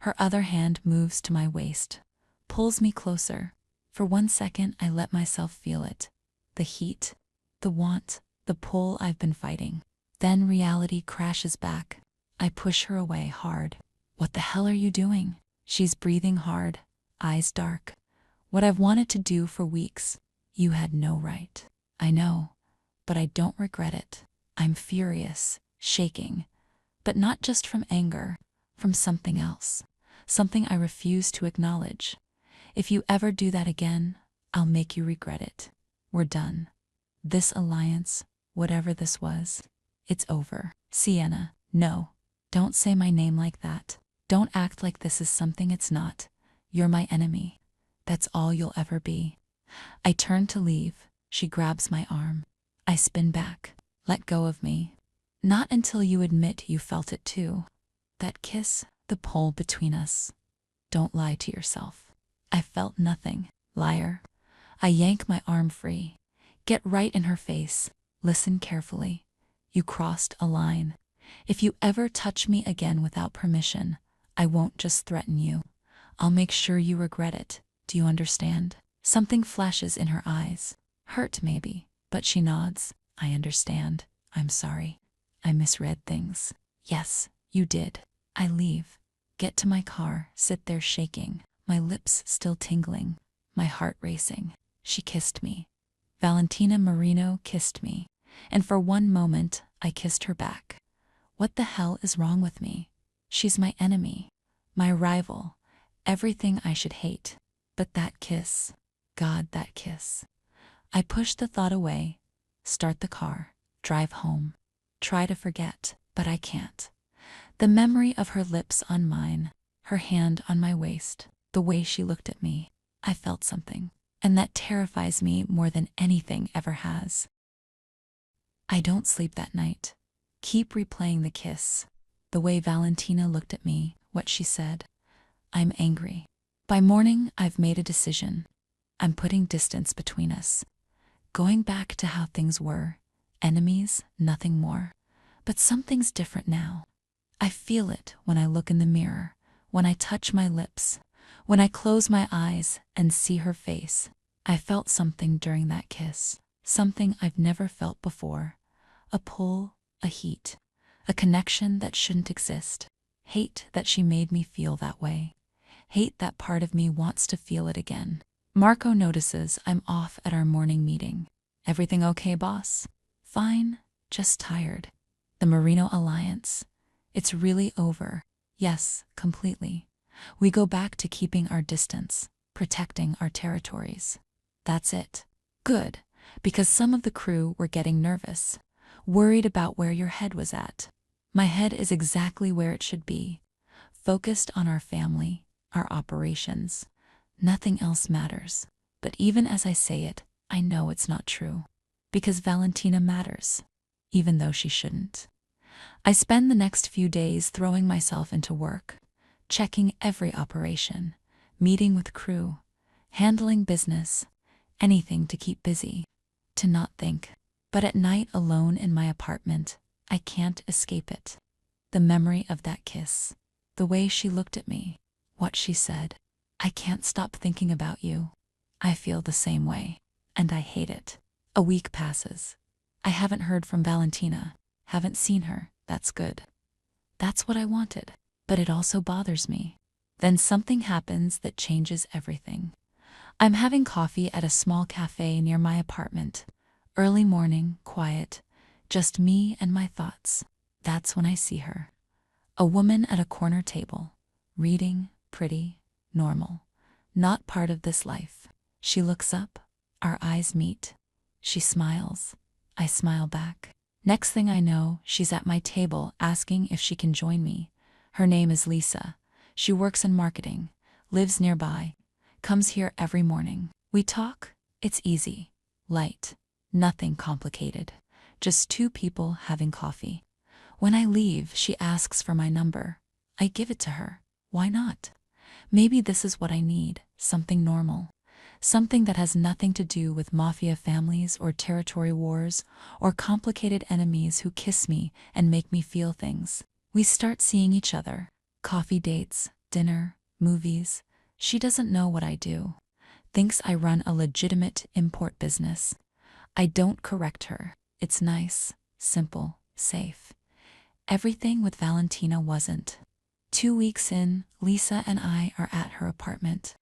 Her other hand moves to my waist, pulls me closer. For 1 second, I let myself feel it. The heat, the want, the pull I've been fighting. Then reality crashes back. I push her away hard. What the hell are you doing? She's breathing hard, eyes dark. What I've wanted to do for weeks. You had no right. I know, but I don't regret it. I'm furious. Shaking, but not just from anger, from something else, something I refuse to acknowledge. If you ever do that again, I'll make you regret it. We're done. This alliance, whatever this was, it's over. Sienna, no, don't say my name like that. Don't act like this is something it's not. You're my enemy. That's all you'll ever be. I turn to leave. She grabs my arm. I spin back. Let go of me. Not until you admit you felt it too. That kiss, the pull between us. Don't lie to yourself. I felt nothing. Liar. I yank my arm free. Get right in her face. Listen carefully. You crossed a line. If you ever touch me again without permission, I won't just threaten you. I'll make sure you regret it. Do you understand? Something flashes in her eyes. Hurt, maybe, but she nods. I understand. I'm sorry. I misread things. Yes, you did. I leave. Get to my car, sit there shaking, my lips still tingling, my heart racing. She kissed me. Valentina Marino kissed me. And for one moment, I kissed her back. What the hell is wrong with me? She's my enemy, my rival, everything I should hate. But that kiss, God, that kiss. I push the thought away, start the car, drive home, try to forget, but I can't. The memory of her lips on mine, her hand on my waist, the way she looked at me, I felt something, and that terrifies me more than anything ever has. I don't sleep that night. Keep replaying the kiss, the way Valentina looked at me, what she said. I'm angry. By morning, I've made a decision. I'm putting distance between us. Going back to how things were. Enemies, nothing more. But something's different now. I feel it when I look in the mirror, when I touch my lips, when I close my eyes and see her face. I felt something during that kiss, something I've never felt before. A pull, a heat, a connection that shouldn't exist. Hate that she made me feel that way. Hate that part of me wants to feel it again. Marco notices I'm off at our morning meeting. Everything okay, boss? Fine, just tired. The Marino Alliance. It's really over. Yes, completely. We go back to keeping our distance, protecting our territories. That's it. Good, because some of the crew were getting nervous, worried about where your head was at. My head is exactly where it should be, focused on our family, our operations. Nothing else matters. But even as I say it, I know it's not true. Because Valentina matters, even though she shouldn't. I spend the next few days throwing myself into work, checking every operation, meeting with crew, handling business, anything to keep busy, to not think. But at night alone in my apartment, I can't escape it. The memory of that kiss, the way she looked at me, what she said. I can't stop thinking about you. I feel the same way, and I hate it. A week passes. I haven't heard from Valentina, haven't seen her. That's good. That's what I wanted, but it also bothers me. Then something happens that changes everything. I'm having coffee at a small cafe near my apartment. Early morning, quiet, just me and my thoughts. That's when I see her. A woman at a corner table, reading, pretty, normal, not part of this life. She looks up, our eyes meet. She smiles. I smile back. Next thing I know, she's at my table asking if she can join me. Her name is Lisa. She works in marketing, lives nearby, comes here every morning. We talk. It's easy, light, nothing complicated. Just two people having coffee. When I leave, she asks for my number. I give it to her. Why not? Maybe this is what I need, something normal. Something that has nothing to do with mafia families or territory wars or complicated enemies who kiss me and make me feel things. We start seeing each other. Coffee dates, dinner, movies. She doesn't know what I do. Thinks I run a legitimate import business. I don't correct her. It's nice, simple, safe. Everything with Valentina wasn't. 2 weeks in, Lisa and I are at her apartment.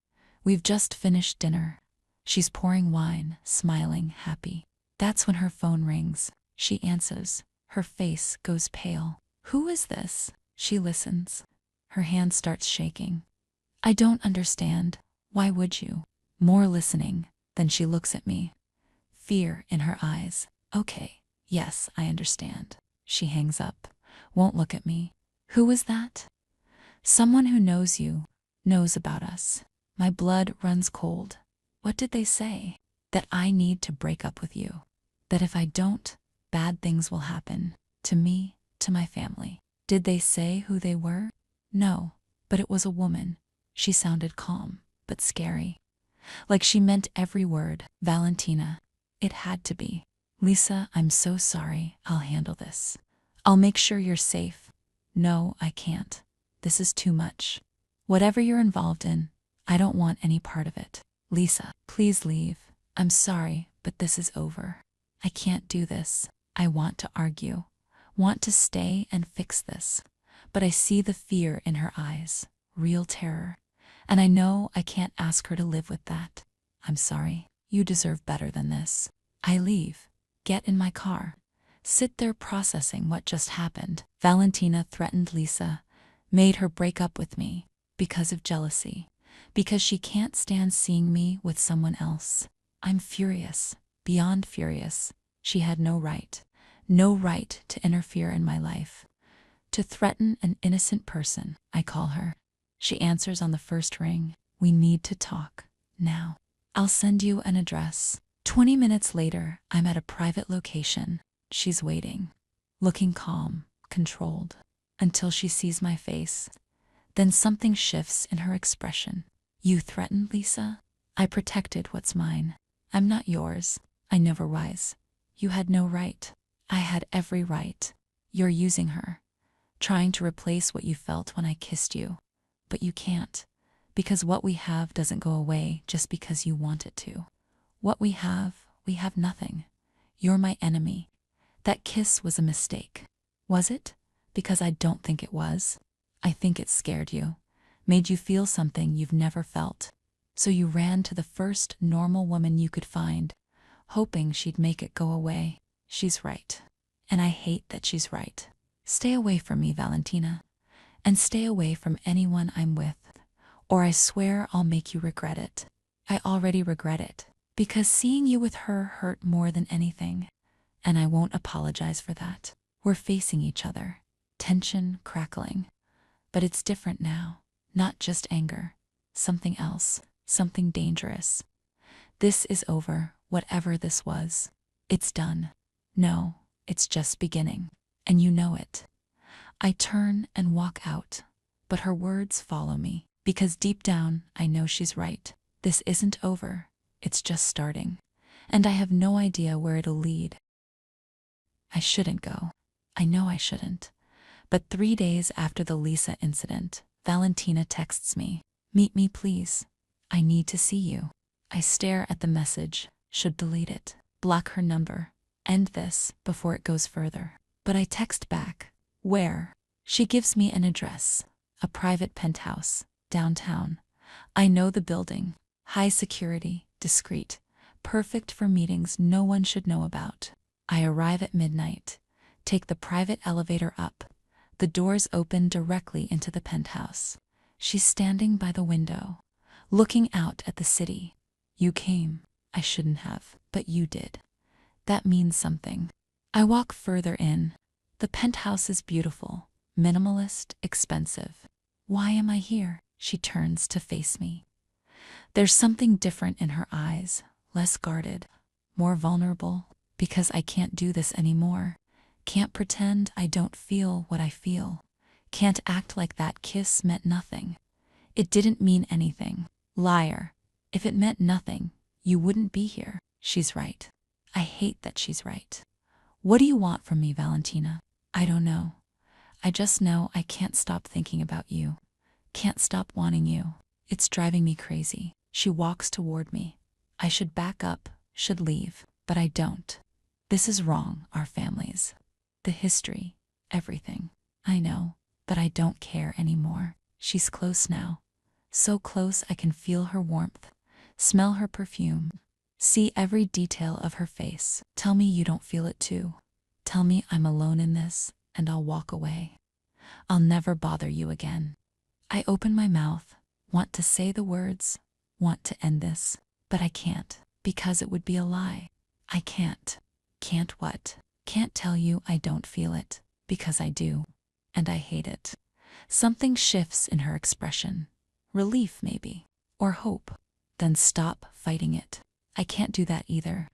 We've just finished dinner. She's pouring wine, smiling, happy. That's when her phone rings. She answers. Her face goes pale. Who is this? She listens. Her hand starts shaking. I don't understand. Why would you? More listening. Then she looks at me. Fear in her eyes. Okay, yes, I understand. She hangs up. Won't look at me. Who is that? Someone who knows you, knows about us. My blood runs cold. What did they say? That I need to break up with you. That if I don't, bad things will happen. To me, to my family. Did they say who they were? No, but it was a woman. She sounded calm, but scary. Like she meant every word. Valentina. It had to be. Lisa, I'm so sorry. I'll handle this. I'll make sure you're safe. No, I can't. This is too much. Whatever you're involved in, I don't want any part of it. Lisa, please leave. I'm sorry, but this is over. I can't do this. I want to argue, want to stay and fix this. But I see the fear in her eyes, real terror. And I know I can't ask her to live with that. I'm sorry. You deserve better than this. I leave. Get in my car. Sit there processing what just happened. Valentina threatened Lisa, made her break up with me because of jealousy, because she can't stand seeing me with someone else. I'm furious, beyond furious. She had no right to interfere in my life, to threaten an innocent person. I call her. She answers on the first ring. We need to talk, now. I'll send you an address. 20 minutes later, I'm at a private location. She's waiting, looking calm, controlled, until she sees my face. Then something shifts in her expression. You threatened Lisa? I protected what's mine. I'm not yours. I never was. You had no right. I had every right. You're using her, trying to replace what you felt when I kissed you. But you can't, because what we have doesn't go away just because you want it to. What we have nothing. You're my enemy. That kiss was a mistake. Was it? Because I don't think it was. I think it scared you, made you feel something you've never felt. So you ran to the first normal woman you could find, hoping she'd make it go away. She's right. And I hate that she's right. Stay away from me, Valentina. And stay away from anyone I'm with, or I swear I'll make you regret it. I already regret it, because seeing you with her hurt more than anything. And I won't apologize for that. We're facing each other, tension crackling. But it's different now, not just anger. Something else, something dangerous. This is over, whatever this was. It's done. No, it's just beginning. And you know it. I turn and walk out, but her words follow me, because deep down I know she's right. This isn't over, it's just starting. And I have no idea where it'll lead. I shouldn't go. I know I shouldn't. But 3 days after the Lisa incident, Valentina texts me. Meet me, please. I need to see you. I stare at the message, should delete it, block her number, end this before it goes further. But I text back. Where? She gives me an address, a private penthouse, downtown. I know the building, high security, discreet, perfect for meetings no one should know about. I arrive at midnight, take the private elevator up. The doors open directly into the penthouse. She's standing by the window, looking out at the city. You came. I shouldn't have, but you did. That means something. I walk further in. The penthouse is beautiful, minimalist, expensive. Why am I here? She turns to face me. There's something different in her eyes, less guarded, more vulnerable, because I can't do this anymore. Can't pretend I don't feel what I feel. Can't act like that kiss meant nothing. It didn't mean anything. Liar. If it meant nothing, you wouldn't be here. She's right. I hate that she's right. What do you want from me, Valentina? I don't know. I just know I can't stop thinking about you. Can't stop wanting you. It's driving me crazy. She walks toward me. I should back up, should leave, but I don't. This is wrong, our families. The history, everything. I know, but I don't care anymore. She's close now. So close I can feel her warmth, smell her perfume, see every detail of her face. Tell me you don't feel it too. Tell me I'm alone in this, and I'll walk away. I'll never bother you again. I open my mouth, want to say the words, want to end this, but I can't, because it would be a lie. I can't. Can't what? Can't tell you I don't feel it, because I do. And I hate it. Something shifts in her expression. Relief, maybe. Or hope. Then stop fighting it. I can't do that either.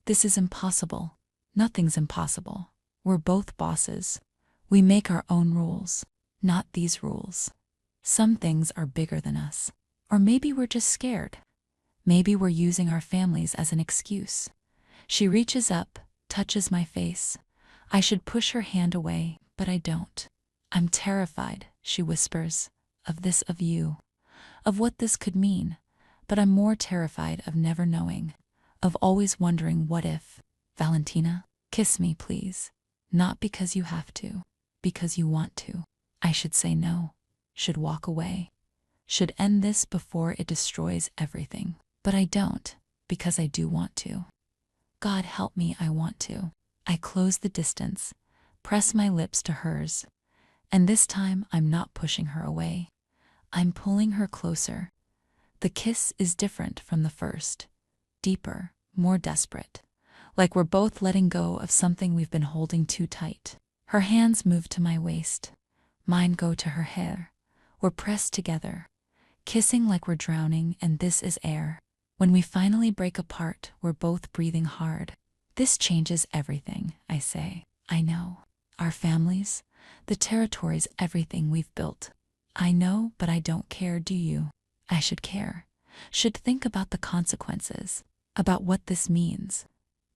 This is impossible. Nothing's impossible. We're both bosses. We make our own rules, not these rules. Some things are bigger than us. Or maybe we're just scared. Maybe we're using our families as an excuse. She reaches up, touches my face. I should push her hand away, but I don't. I'm terrified, she whispers, of you, of what this could mean. but I'm more terrified of never knowing, of always wondering what if. Valentina, kiss me, please. Not because you have to, because you want to. I should say no, should walk away, should end this before it destroys everything. But I don't, because I do want to. God help me, I want to. I close the distance, press my lips to hers, and this time I'm not pushing her away. I'm pulling her closer. The kiss is different from the first, deeper, more desperate, like we're both letting go of something we've been holding too tight. Her hands move to my waist, mine go to her hair. We're pressed together, kissing like we're drowning, and this is air. When we finally break apart, we're both breathing hard. This changes everything, I say. I know. Our families, the territories, everything we've built. I know, but I don't care, do you? I should care. Should think about the consequences, about what this means.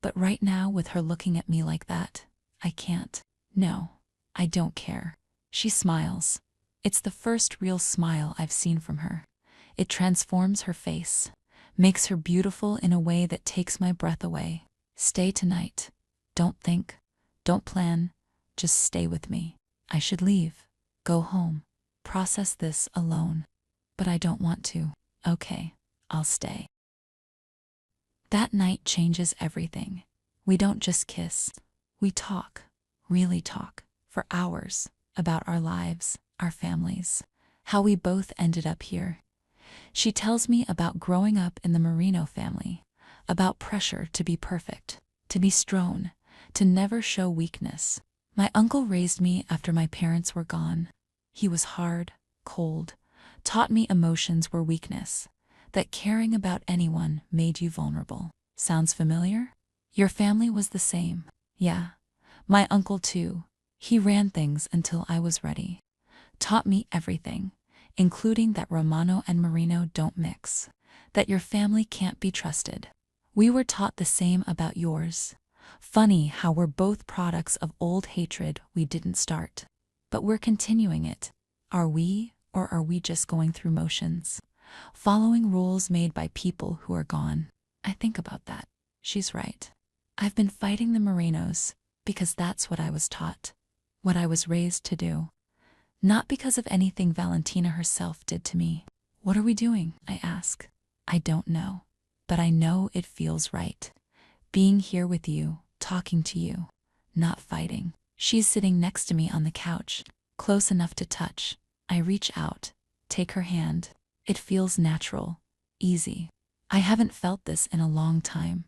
But right now, with her looking at me like that, I can't. No, I don't care. She smiles. It's the first real smile I've seen from her. It transforms her face, makes her beautiful in a way that takes my breath away. Stay tonight. Don't think, don't plan, just stay with me. I should leave, go home, process this alone. But I don't want to. Okay, I'll stay. That night changes everything. We don't just kiss. We talk, really talk, for hours, about our lives, our families, how we both ended up here. She tells me about growing up in the Marino family, about pressure to be perfect, to be strong, to never show weakness. My uncle raised me after my parents were gone. He was hard, cold, taught me emotions were weakness, that caring about anyone made you vulnerable. Sounds familiar? Your family was the same. Yeah, my uncle too. He ran things until I was ready. Taught me everything, including that Romano and Marino don't mix, that your family can't be trusted. We were taught the same about yours. Funny how we're both products of old hatred we didn't start. But we're continuing it. Are we, or are we just going through motions? Following rules made by people who are gone. I think about that. She's right. I've been fighting the Merinos because that's what I was taught, what I was raised to do. Not because of anything Valentina herself did to me. What are we doing? I ask. I don't know. But I know it feels right. Being here with you, talking to you, not fighting. She's sitting next to me on the couch, close enough to touch. I reach out, take her hand. It feels natural, easy. I haven't felt this in a long time.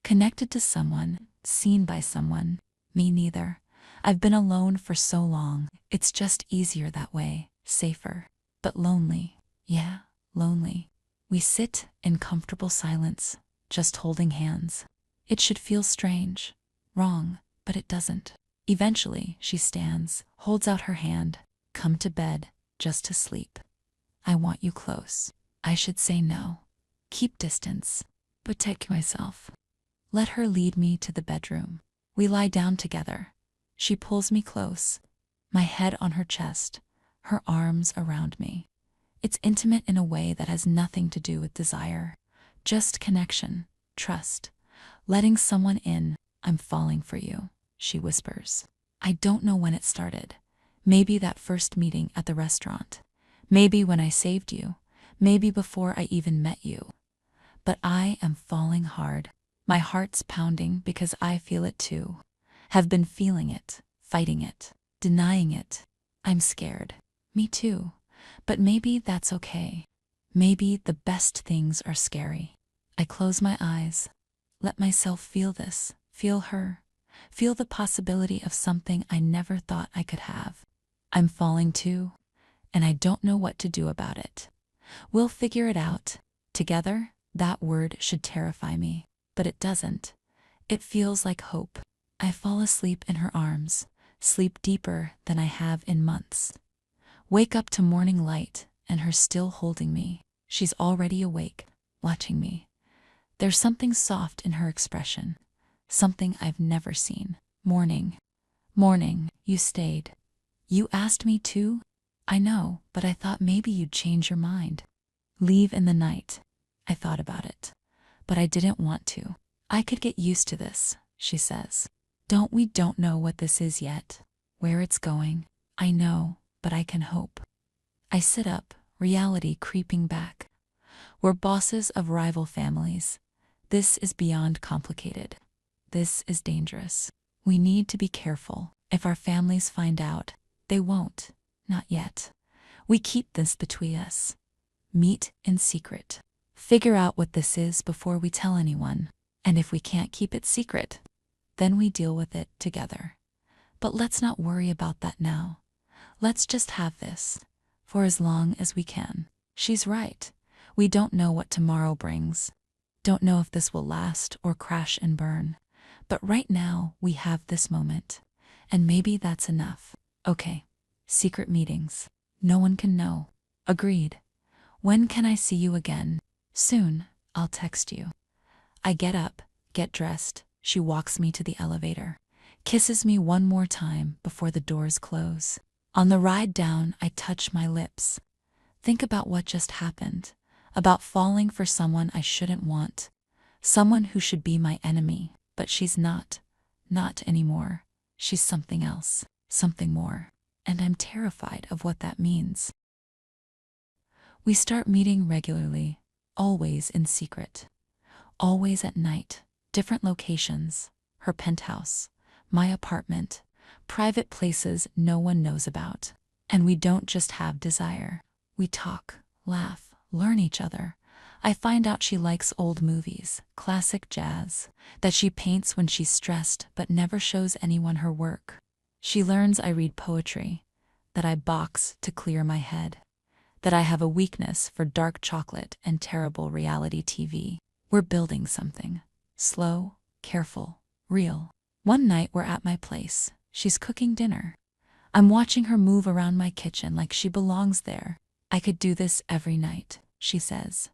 Connected to someone, seen by someone. Me neither. I've been alone for so long. It's just easier that way, safer. But lonely. Yeah, lonely. We sit in comfortable silence, just holding hands. It should feel strange, wrong, but it doesn't. Eventually, she stands, holds out her hand. Come to bed, just to sleep. I want you close. I should say no. Keep distance. Protect myself. Let her lead me to the bedroom. We lie down together. She pulls me close, my head on her chest, her arms around me. It's intimate in a way that has nothing to do with desire, just connection, trust. Letting someone in. I'm falling for you, she whispers. I don't know when it started. Maybe that first meeting at the restaurant. Maybe when I saved you. Maybe before I even met you. But I am falling hard. My heart's pounding because I feel it too. Have been feeling it, fighting it, denying it. I'm scared. Me too. But maybe that's okay. Maybe the best things are scary. I close my eyes. Let myself feel this, feel her, feel the possibility of something I never thought I could have. I'm falling too, and I don't know what to do about it. We'll figure it out. Together, that word should terrify me, but it doesn't. It feels like hope. I fall asleep in her arms, sleep deeper than I have in months. Wake up to morning light and her still holding me. She's already awake, watching me. There's something soft in her expression, something I've never seen. Morning, you stayed. You asked me to? I know, but I thought maybe you'd change your mind. Leave in the night. I thought about it, but I didn't want to. I could get used to this, she says. We don't know what this is yet, where it's going. I know, but I can hope. I sit up, reality creeping back. We're bosses of rival families. This is beyond complicated. This is dangerous. We need to be careful. If our families find out, they won't. Not yet. We keep this between us. Meet in secret. Figure out what this is before we tell anyone. And if we can't keep it secret, then we deal with it together. But let's not worry about that now. Let's just have this for as long as we can. She's right. We don't know what tomorrow brings. Don't know if this will last or crash and burn. But right now, we have this moment. And maybe that's enough. Okay. Secret meetings. No one can know. Agreed. When can I see you again? Soon. I'll text you. I get up, get dressed. She walks me to the elevator, kisses me one more time before the doors close. On the ride down, I touch my lips. Think about what just happened, about falling for someone I shouldn't want, someone who should be my enemy, but she's not anymore. She's something else, something more, and I'm terrified of what that means. We start meeting regularly, always in secret, always at night, different locations, her penthouse, my apartment, private places no one knows about. And we don't just have desire. We talk, laugh, learn each other. I find out she likes old movies, classic jazz, that she paints when she's stressed but never shows anyone her work. She learns I read poetry, that I box to clear my head, that I have a weakness for dark chocolate and terrible reality TV. We're building something. Slow, careful, real. One night we're at my place. She's cooking dinner. I'm watching her move around my kitchen like she belongs there. I could do this every night, she says.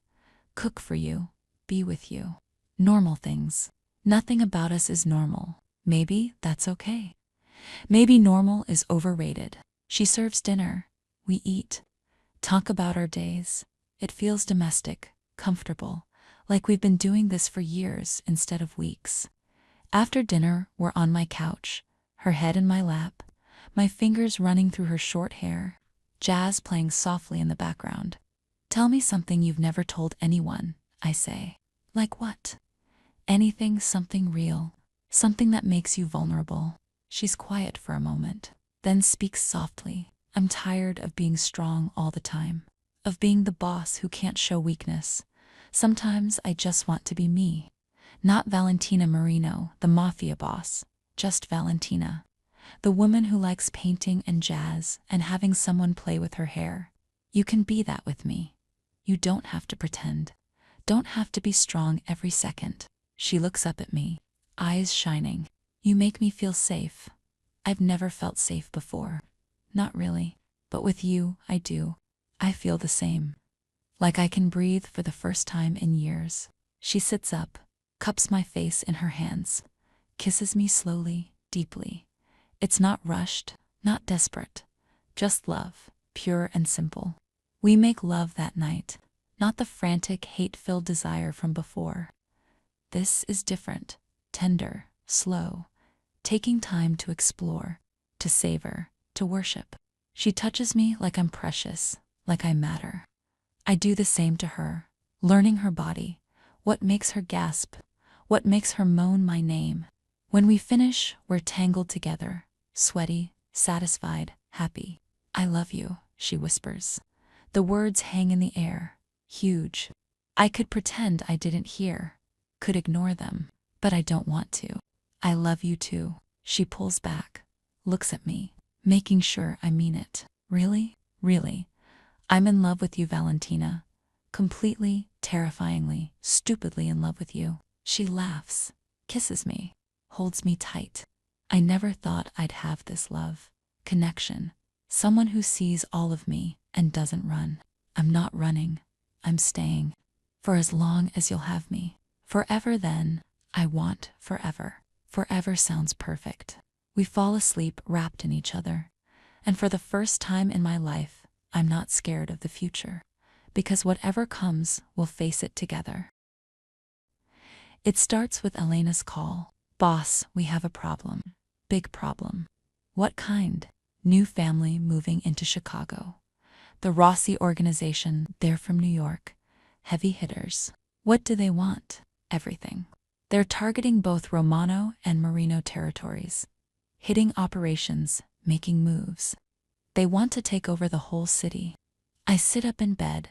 Cook for you, be with you. Normal things. Nothing about us is normal. Maybe that's okay. Maybe normal is overrated. She serves dinner. We eat. Talk about our days. It feels domestic, comfortable, like we've been doing this for years instead of weeks. After dinner, we're on my couch, her head in my lap, my fingers running through her short hair, jazz playing softly in the background. Tell me something you've never told anyone, I say. Like what? Anything, something real, something that makes you vulnerable. She's quiet for a moment, then speaks softly. I'm tired of being strong all the time, of being the boss who can't show weakness. Sometimes I just want to be me. Not Valentina Marino, the Mafia boss, just Valentina, the woman who likes painting and jazz and having someone play with her hair. You can be that with me. You don't have to pretend. Don't have to be strong every second. She looks up at me, eyes shining. You make me feel safe. I've never felt safe before. Not really, but with you, I do. I feel the same. Like I can breathe for the first time in years. She sits up, cups my face in her hands, kisses me slowly, deeply. It's not rushed, not desperate, just love, pure and simple. We make love that night, not the frantic, hate-filled desire from before. This is different, tender, slow, taking time to explore, to savor, to worship. She touches me like I'm precious, like I matter. I do the same to her, learning her body, what makes her gasp, what makes her moan my name. When we finish, we're tangled together, sweaty, satisfied, happy. I love you, she whispers. The words hang in the air, huge. I could pretend I didn't hear, could ignore them, but I don't want to. I love you too. She pulls back, looks at me, making sure I mean it. Really? Really? I'm in love with you, Valentina. Completely, terrifyingly, stupidly in love with you. She laughs, kisses me, holds me tight. I never thought I'd have this love, connection, someone who sees all of me and doesn't run. I'm not running. I'm staying. For as long as you'll have me. Forever then. I want forever. Forever sounds perfect. We fall asleep wrapped in each other. And for the first time in my life, I'm not scared of the future. because whatever comes, we'll face it together. It starts with Elena's call. Boss, we have a problem. Big problem. What kind? New family moving into Chicago. The Rossi organization, they're from New York. Heavy hitters. What do they want? Everything. They're targeting both Romano and Marino territories. Hitting operations, making moves. They want to take over the whole city. I sit up in bed.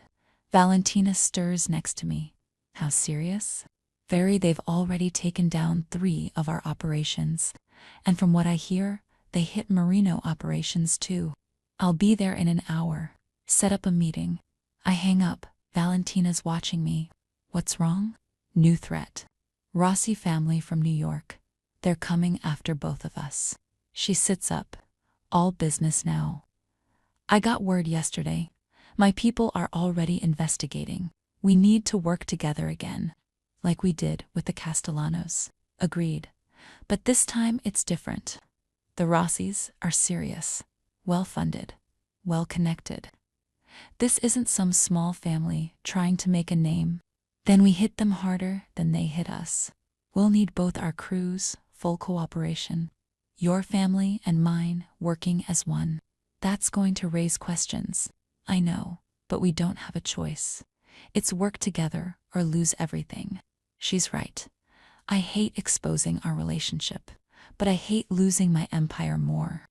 Valentina stirs next to me. How serious? Very. They've already taken down 3 of our operations. And from what I hear, they hit Marino operations too. I'll be there in an hour. Set up a meeting. I hang up. Valentina's watching me. What's wrong? New threat. Rossi family from New York. They're coming after both of us. She sits up. All business now. I got word yesterday. My people are already investigating. We need to work together again. Like we did with the Castellanos. Agreed. But this time it's different. The Rossis are serious. Well-funded. Well-connected. This isn't some small family trying to make a name. Then we hit them harder than they hit us. We'll need both our crews, full cooperation. Your family and mine working as one. That's going to raise questions. I know, but we don't have a choice. It's work together or lose everything. She's right. I hate exposing our relationship, but I hate losing my empire more.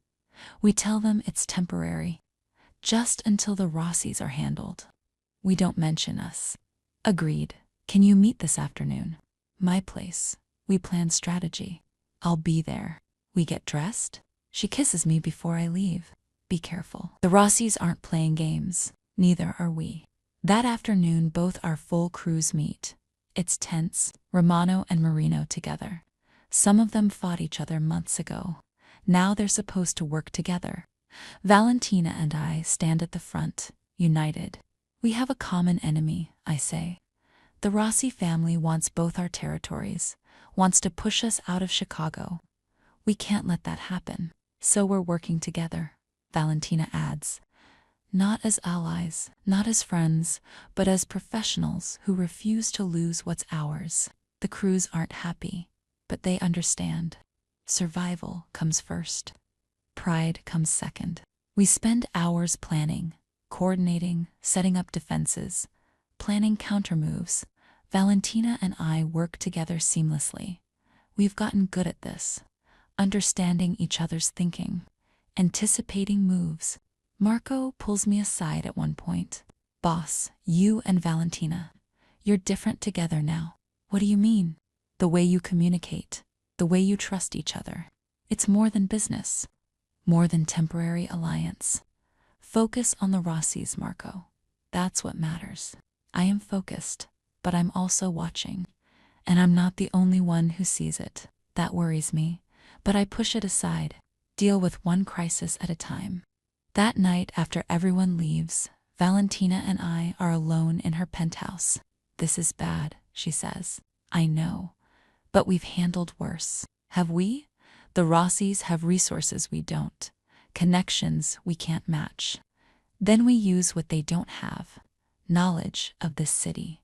We tell them it's temporary. Just until the Rossis are handled. We don't mention us. Agreed. Can you meet this afternoon? My place. We plan strategy. I'll be there. We get dressed? She kisses me before I leave. Be careful. The Rossis aren't playing games. Neither are we. That afternoon, both our full crews meet. It's tense. Romano and Marino together. Some of them fought each other months ago. Now they're supposed to work together. Valentina and I stand at the front, united. We have a common enemy, I say. The Rossi family wants both our territories, wants to push us out of Chicago. We can't let that happen, so we're working together, Valentina adds. Not as allies, not as friends, but as professionals who refuse to lose what's ours. The crews aren't happy, but they understand. Survival comes first. Pride comes second. We spend hours planning, coordinating, setting up defenses, planning countermoves. Valentina and I work together seamlessly. We've gotten good at this, understanding each other's thinking, anticipating moves. Marco pulls me aside at one point. Boss, you and Valentina, you're different together now. What do you mean? The way you communicate, the way you trust each other. It's more than business, more than temporary alliance. Focus on the Rossis, Marco. That's what matters. I am focused, but I'm also watching. And I'm not the only one who sees it. That worries me, but I push it aside, deal with one crisis at a time. That night, after everyone leaves, Valentina and I are alone in her penthouse. This is bad, she says. I know, but we've handled worse. Have we? The Rossis have resources we don't, connections we can't match. Then we use what they don't have, knowledge of this city,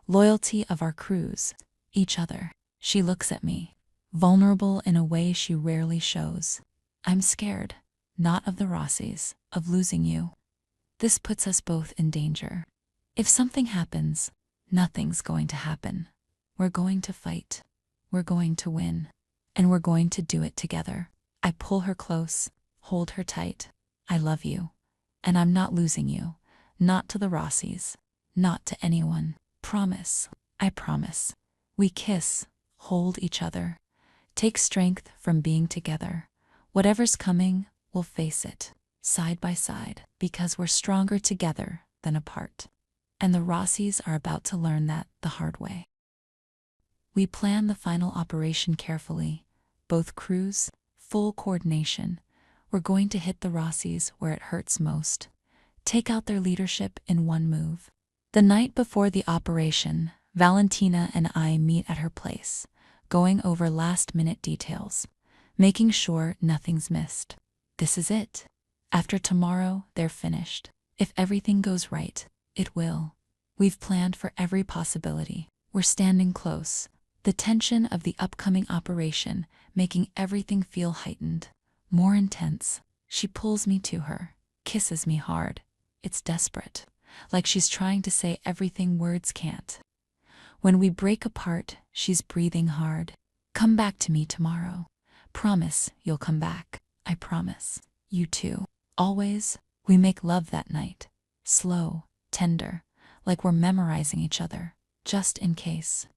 loyalty of our crews, each other. She looks at me, vulnerable in a way she rarely shows. I'm scared. Not of the Rossis, of losing you. This puts us both in danger. If something happens, nothing's going to happen. We're going to fight. We're going to win. And we're going to do it together. I pull her close, hold her tight. I love you. And I'm not losing you. Not to the Rossis. Not to anyone. Promise. I promise. We kiss, hold each other. Take strength from being together. Whatever's coming, we'll face it, side by side, because we're stronger together than apart. And the Rossis are about to learn that the hard way. We plan the final operation carefully, both crews, full coordination. We're going to hit the Rossis where it hurts most, take out their leadership in one move. The night before the operation, Valentina and I meet at her place, going over last-minute details, making sure nothing's missed. This is it. After tomorrow, they're finished. If everything goes right, it will. We've planned for every possibility. We're standing close, the tension of the upcoming operation making everything feel heightened, more intense. She pulls me to her, kisses me hard. It's desperate, like she's trying to say everything words can't. When we break apart, she's breathing hard. Come back to me tomorrow. Promise you'll come back. I promise. You too. Always. We make love that night. Slow, tender, like we're memorizing each other, just in case.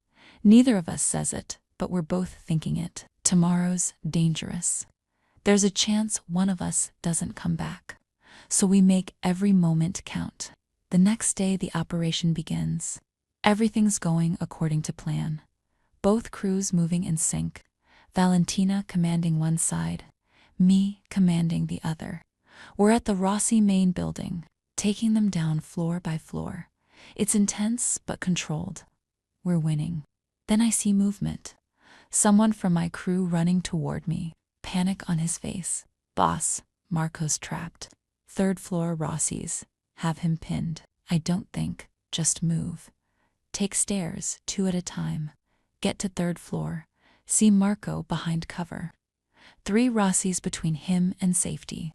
Neither of us says it, but we're both thinking it. Tomorrow's dangerous. There's a chance one of us doesn't come back. So we make every moment count. The next day the operation begins. Everything's going according to plan. Both crews moving in sync. Valentina commanding one side, me commanding the other. We're at the Rossi main building, taking them down floor by floor. It's intense but controlled. We're winning. Then I see movement. Someone from my crew running toward me, panic on his face. Boss, Marco's trapped. Third floor Rossi's. Have him pinned. I don't think, just move. Take stairs, 2 at a time. Get to third floor. See Marco behind cover. 3 Rossi's between him and safety.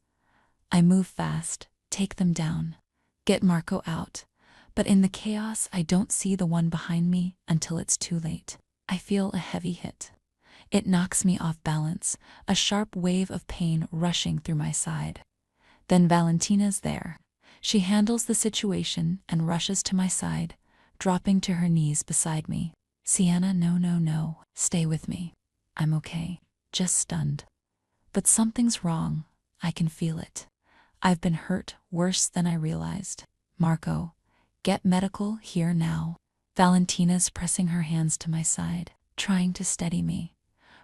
I move fast, take them down. Get Marco out. But in the chaos, I don't see the one behind me until it's too late. I feel a heavy hit. It knocks me off balance, a sharp wave of pain rushing through my side. Then Valentina's there. She handles the situation and rushes to my side, dropping to her knees beside me. Sienna, no, stay with me. I'm okay, just stunned. But something's wrong, I can feel it. I've been hurt worse than I realized. Marco, get medical here now. Valentina's pressing her hands to my side, trying to steady me.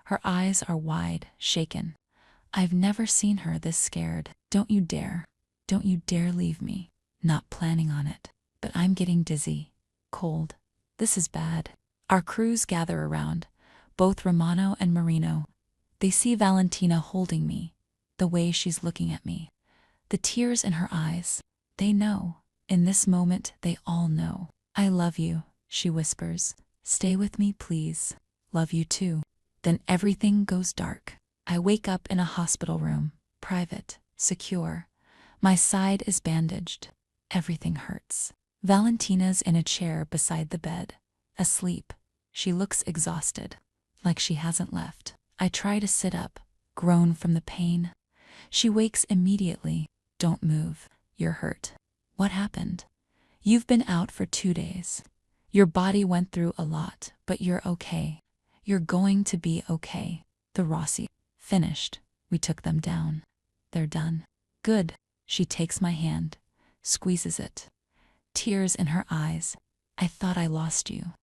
Her eyes are wide, shaken. I've never seen her this scared. Don't you dare leave me. Not planning on it, but I'm getting dizzy, cold. This is bad. Our crews gather around, both Romano and Marino. They see Valentina holding me, the way she's looking at me. The tears in her eyes. They know. In this moment, they all know. I love you, she whispers. Stay with me, please. Love you too. Then everything goes dark. I wake up in a hospital room, private, secure. My side is bandaged. Everything hurts. Valentina's in a chair beside the bed, asleep. She looks exhausted, like she hasn't left. I try to sit up, groan from the pain. She wakes immediately. Don't move. You're hurt. What happened? You've been out for 2 days. Your body went through a lot, but you're okay. You're going to be okay. The Rossi. Finished. We took them down. They're done. Good. She takes my hand, squeezes it. Tears in her eyes. I thought I lost you.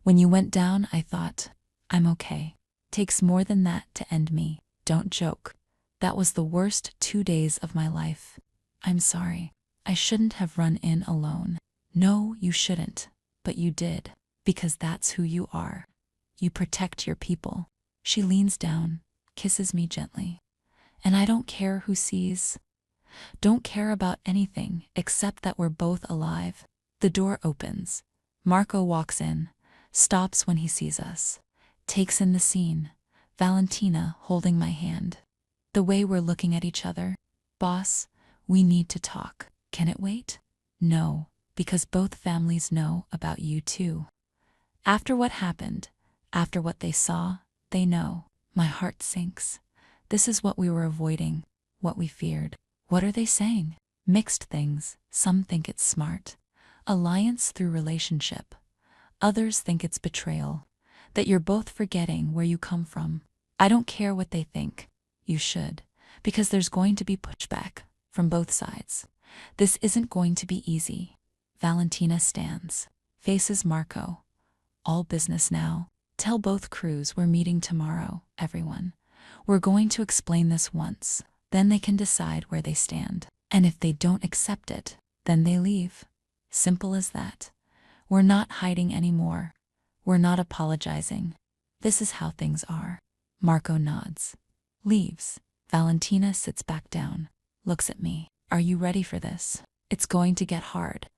When you went down, I thought, I'm okay. Takes more than that to end me. Don't joke. That was the worst 2 days of my life. I'm sorry. I shouldn't have run in alone. No, you shouldn't. But you did. Because that's who you are. You protect your people. She leans down, kisses me gently. And I don't care who sees. Don't care about anything except that we're both alive. The door opens. Marco walks in, stops when he sees us, takes in the scene. Valentina holding my hand. The way we're looking at each other. Boss, we need to talk. Can it wait? No, because both families know about you too. After what happened, after what they saw, they know. My heart sinks. This is what we were avoiding, what we feared. What are they saying? Mixed things. Some think it's smart. Alliance through relationship. Others think it's betrayal. That you're both forgetting where you come from. I don't care what they think. You should. Because there's going to be pushback from both sides. This isn't going to be easy. Valentina stands. Faces Marco. All business now. Tell both crews we're meeting tomorrow, everyone. We're going to explain this once. Then they can decide where they stand. And if they don't accept it, then they leave. Simple as that. We're not hiding anymore. We're not apologizing. This is how things are. Marco nods. Leaves. Valentina sits back down. Looks at me. Are you ready for this? It's going to get hard.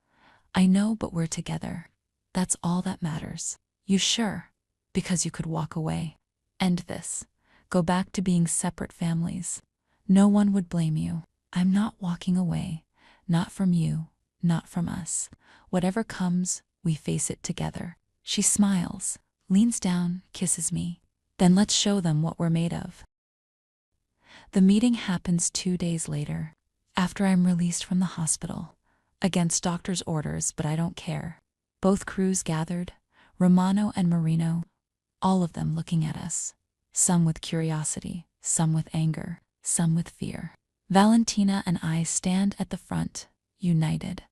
I know, but we're together. That's all that matters. You sure? Because you could walk away. End this. Go back to being separate families. No one would blame you. I'm not walking away. Not from you. Not from us. Whatever comes, we face it together. She smiles, leans down, kisses me. Then let's show them what we're made of. The meeting happens 2 days later, after I'm released from the hospital. Against doctor's orders, but I don't care. Both crews gathered, Romano and Marino, all of them looking at us. Some with curiosity, some with anger, some with fear. Valentina and I stand at the front, united.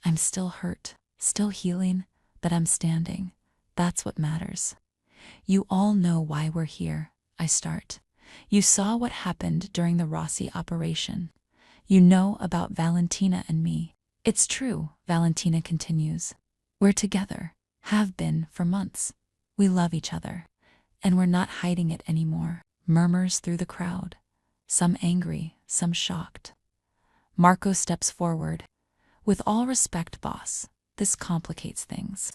I'm still hurt, still healing, but I'm standing. That's what matters. You all know why we're here, I start. You saw what happened during the Rossi operation. You know about Valentina and me. It's true, Valentina continues. We're together, have been for months. We love each other, and we're not hiding it anymore. Murmurs through the crowd, some angry, some shocked. Marco steps forward. With all respect, boss, this complicates things.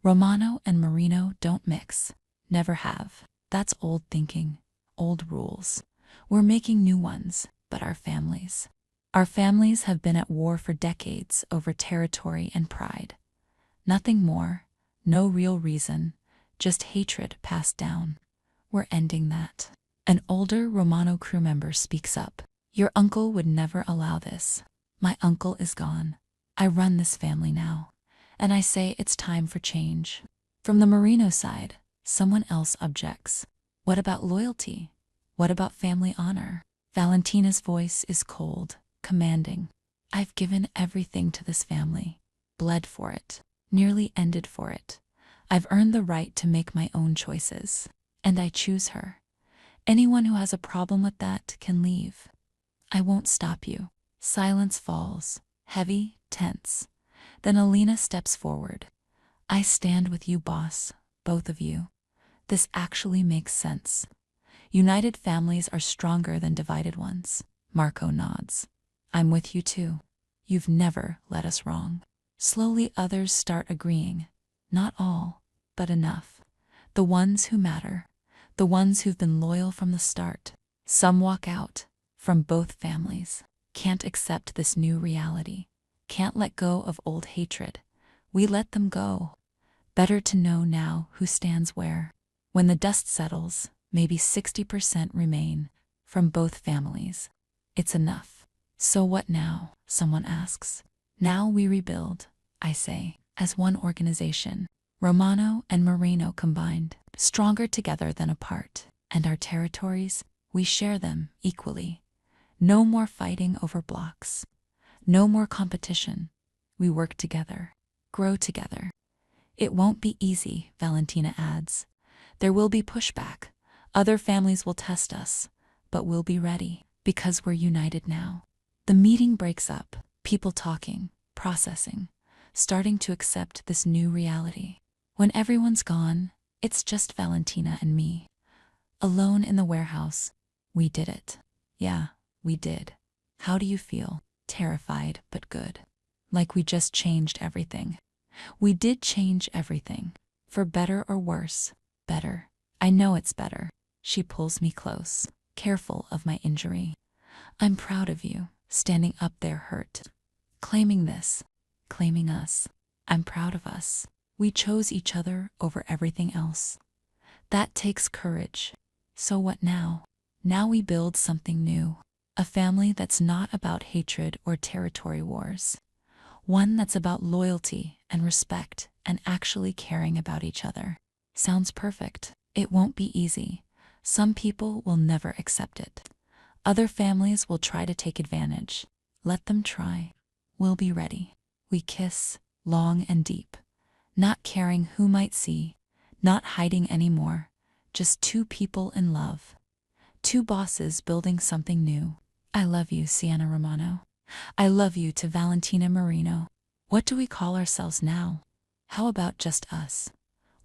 Romano and Marino don't mix, never have. That's old thinking, old rules. We're making new ones, but our families have been at war for decades over territory and pride. Nothing more, no real reason, just hatred passed down. We're ending that. An older Romano crew member speaks up. Your uncle would never allow this. My uncle is gone. I run this family now. And I say it's time for change. From the Marino side, someone else objects. What about loyalty? What about family honor? Valentina's voice is cold, commanding. I've given everything to this family, bled for it, nearly ended for it. I've earned the right to make my own choices, and I choose her. Anyone who has a problem with that can leave. I won't stop you. Silence falls, heavy, tense. Then Alina steps forward. I stand with you, boss, both of you. This actually makes sense. United families are stronger than divided ones. Marco nods. I'm with you too. You've never led us wrong. Slowly others start agreeing. Not all, but enough. The ones who matter. The ones who've been loyal from the start. Some walk out, from both families. Can't accept this new reality. Can't let go of old hatred. We let them go. Better to know now who stands where. When the dust settles, maybe 60% remain, from both families. It's enough. So what now? Someone asks. Now we rebuild, I say, as one organization. Romano and Marino combined, stronger together than apart. And our territories, we share them equally. No more fighting over blocks. No more competition. We work together, grow together. It won't be easy, Valentina adds. There will be pushback. Other families will test us, but we'll be ready because we're united now. The meeting breaks up, people talking, processing, starting to accept this new reality. When everyone's gone, it's just Valentina and me. Alone in the warehouse. We did it. Yeah, we did. How do you feel? Terrified, but good. Like we just changed everything. We did change everything. For better or worse. Better. I know it's better. She pulls me close, careful of my injury. I'm proud of you, standing up there hurt. Claiming this. Claiming us. I'm proud of us. We chose each other over everything else. That takes courage. So what now? Now we build something new. A family that's not about hatred or territory wars. One that's about loyalty and respect and actually caring about each other. Sounds perfect. It won't be easy. Some people will never accept it. Other families will try to take advantage. Let them try. We'll be ready. We kiss, long and deep. Not caring who might see. Not hiding anymore. Just two people in love. Two bosses building something new. I love you, Sienna Romano. I love you to Valentina Marino. What do we call ourselves now? How about just us?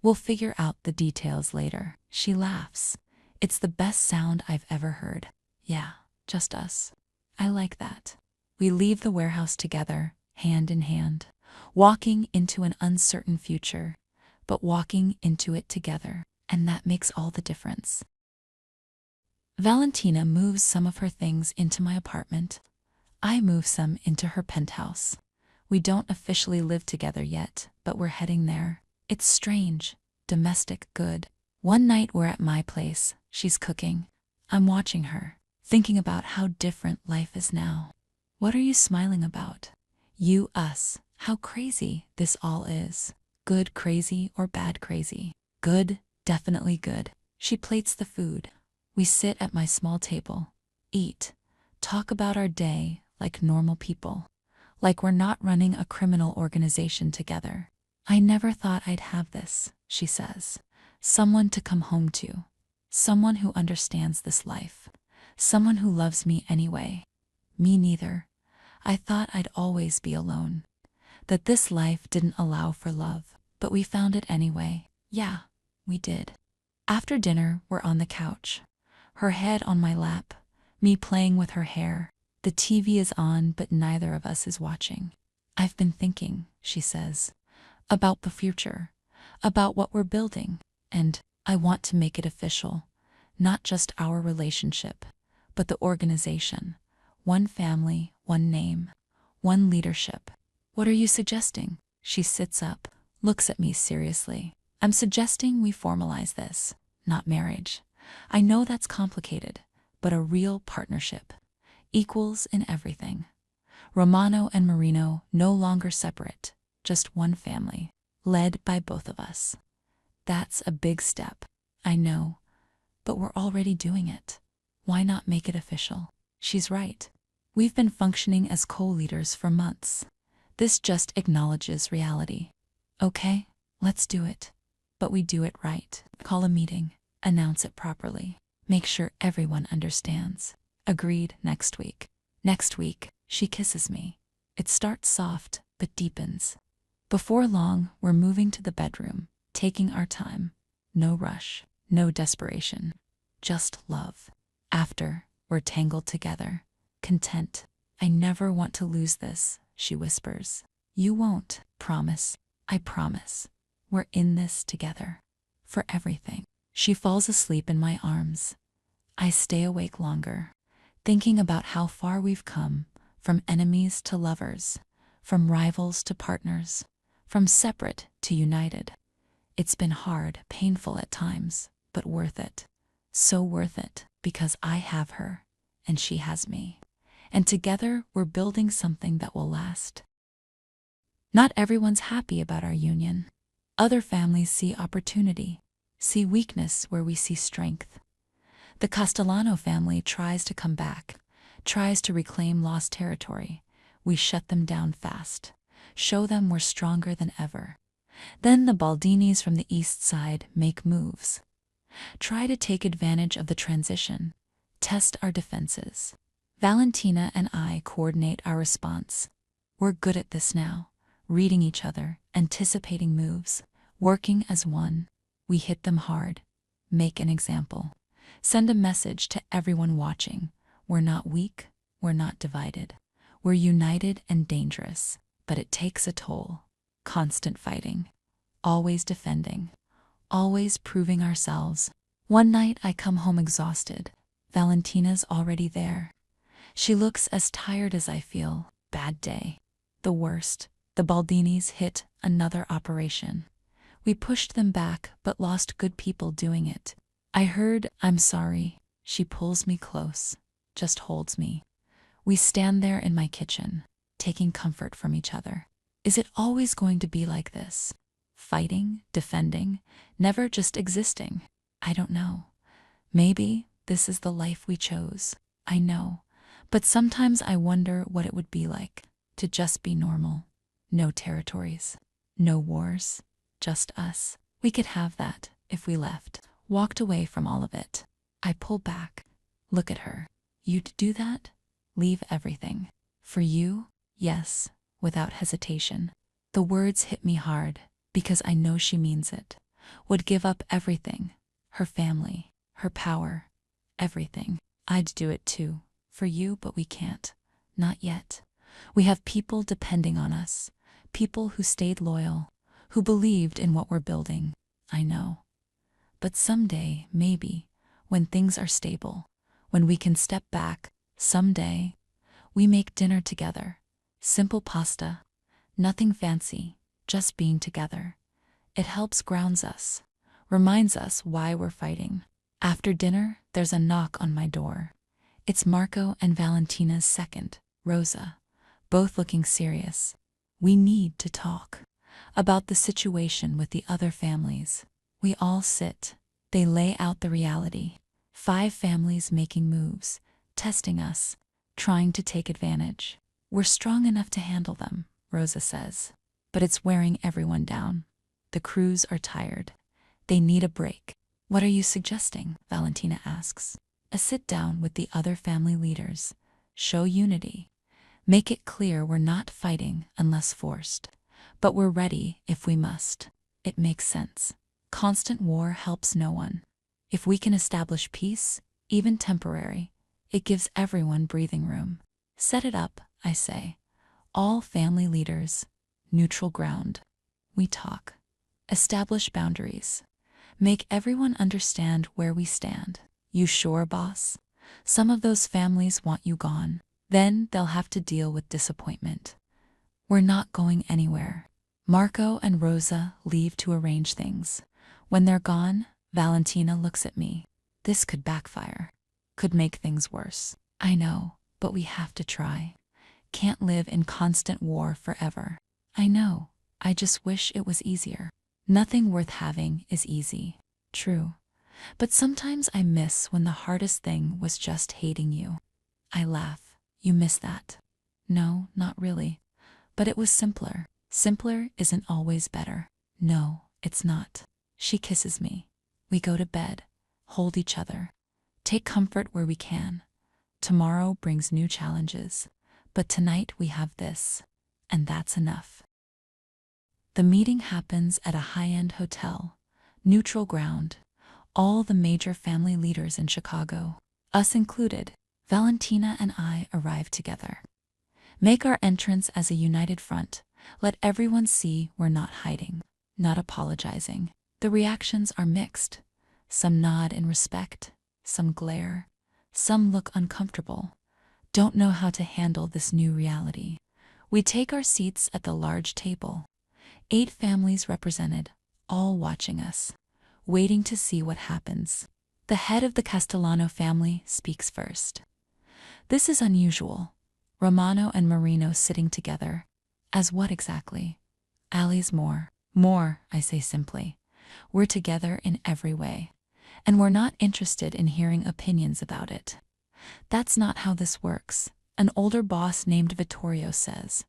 We'll figure out the details later. She laughs. It's the best sound I've ever heard. Yeah, just us. I like that. We leave the warehouse together, hand in hand. walking into an uncertain future, but walking into it together, and that makes all the difference. Valentina moves some of her things into my apartment. I move some into her penthouse. We don't officially live together yet, but we're heading there. It's strange, domestic good. One night we're at my place, she's cooking. I'm watching her, thinking about how different life is now. What are you smiling about? You, us, how crazy this all is. Good crazy or bad crazy? Good, definitely good. She plates the food. We sit at my small table, eat, talk about our day like normal people, like we're not running a criminal organization together. I never thought I'd have this, she says. Someone to come home to. Someone who understands this life. Someone who loves me anyway. Me neither. I thought I'd always be alone. That this life didn't allow for love, but we found it anyway. Yeah, we did. After dinner, we're on the couch. Her head on my lap, me playing with her hair. The TV is on, but neither of us is watching. I've been thinking, she says, about the future, about what we're building, and I want to make it official. Not just our relationship, but the organization. One family, one name, one leadership. What are you suggesting? She sits up, looks at me seriously. I'm suggesting we formalize this, not marriage. I know that's complicated, but a real partnership. Equals in everything. Romano and Marino no longer separate, just one family, led by both of us. That's a big step, I know, but we're already doing it. Why not make it official? She's right. We've been functioning as co-leaders for months. This just acknowledges reality. Okay, let's do it. But we do it right. Call a meeting, announce it properly, make sure everyone understands. Agreed, next week. Next week, she kisses me. It starts soft, but deepens. Before long, we're moving to the bedroom, taking our time. No rush, no desperation, just love. After, we're tangled together, content. I never want to lose this, she whispers. You won't, promise. I promise. We're in this together. For everything. She falls asleep in my arms. I stay awake longer, thinking about how far we've come, from enemies to lovers, from rivals to partners, from separate to united. It's been hard, painful at times, but worth it. So worth it, because I have her, and she has me. And together we're building something that will last. Not everyone's happy about our union. Other families see opportunity, see weakness where we see strength. The Castellano family tries to come back, tries to reclaim lost territory. We shut them down fast, show them we're stronger than ever. Then the Baldinis from the east side make moves. Try to take advantage of the transition, test our defenses. Valentina and I coordinate our response. We're good at this now, reading each other, anticipating moves, working as one. We hit them hard, make an example. Send a message to everyone watching. We're not weak, we're not divided. We're united and dangerous, but it takes a toll. Constant fighting, always defending, always proving ourselves. One night I come home exhausted. Valentina's already there. She looks as tired as I feel. Bad day. The worst. The Baldinis hit another operation. We pushed them back, but lost good people doing it. I heard, I'm sorry. She pulls me close, just holds me. We stand there in my kitchen, taking comfort from each other. Is it always going to be like this? Fighting, defending, never just existing? I don't know. Maybe this is the life we chose. I know. But sometimes I wonder what it would be like to just be normal. No territories, no wars, just us. We could have that if we left, walked away from all of it. I pull back, look at her. You'd do that? Leave everything. For you? Yes, without hesitation. The words hit me hard because I know she means it. Would give up everything, her family, her power, everything. I'd do it too, for you, but we can't. Not yet. We have people depending on us, people who stayed loyal, who believed in what we're building. I know. But someday, maybe, when things are stable, when we can step back, someday, we make dinner together. Simple pasta, nothing fancy, just being together. It helps grounds us, reminds us why we're fighting. After dinner, there's a knock on my door. It's Marco and Valentina's second, Rosa, both looking serious. We need to talk about the situation with the other families. We all sit. They lay out the reality. 5 families making moves, testing us, trying to take advantage. We're strong enough to handle them, Rosa says. But it's wearing everyone down. The crews are tired. They need a break. What are you suggesting? Valentina asks. A sit down with the other family leaders. Show unity. Make it clear we're not fighting unless forced. But we're ready if we must. It makes sense. Constant war helps no one. If we can establish peace, even temporary, it gives everyone breathing room. Set it up, I say. All family leaders, neutral ground. We talk. Establish boundaries. Make everyone understand where we stand. You sure, boss? Some of those families want you gone. Then they'll have to deal with disappointment. We're not going anywhere. Marco and Rosa leave to arrange things. When they're gone, Valentina looks at me. This could backfire. Could make things worse. I know, but we have to try. Can't live in constant war forever. I know. I just wish it was easier. Nothing worth having is easy. True. But sometimes I miss when the hardest thing was just hating you. I laugh. You miss that? No, not really. But it was simpler. Simpler isn't always better. No, it's not. She kisses me. We go to bed, hold each other, take comfort where we can. Tomorrow brings new challenges, but tonight we have this, and that's enough. The meeting happens at a high-end hotel, neutral ground, all the major family leaders in Chicago, us included. Valentina and I arrive together. Make our entrance as a united front. Let everyone see we're not hiding, not apologizing. The reactions are mixed. Some nod in respect, some glare, some look uncomfortable, don't know how to handle this new reality. We take our seats at the large table. 8 families represented, all watching us, waiting to see what happens. The head of the Castellano family speaks first. This is unusual. Romano and Marino sitting together. As what exactly? Allie's more. More, I say simply. We're together in every way. And we're not interested in hearing opinions about it. That's not how this works. An older boss named Vittorio says,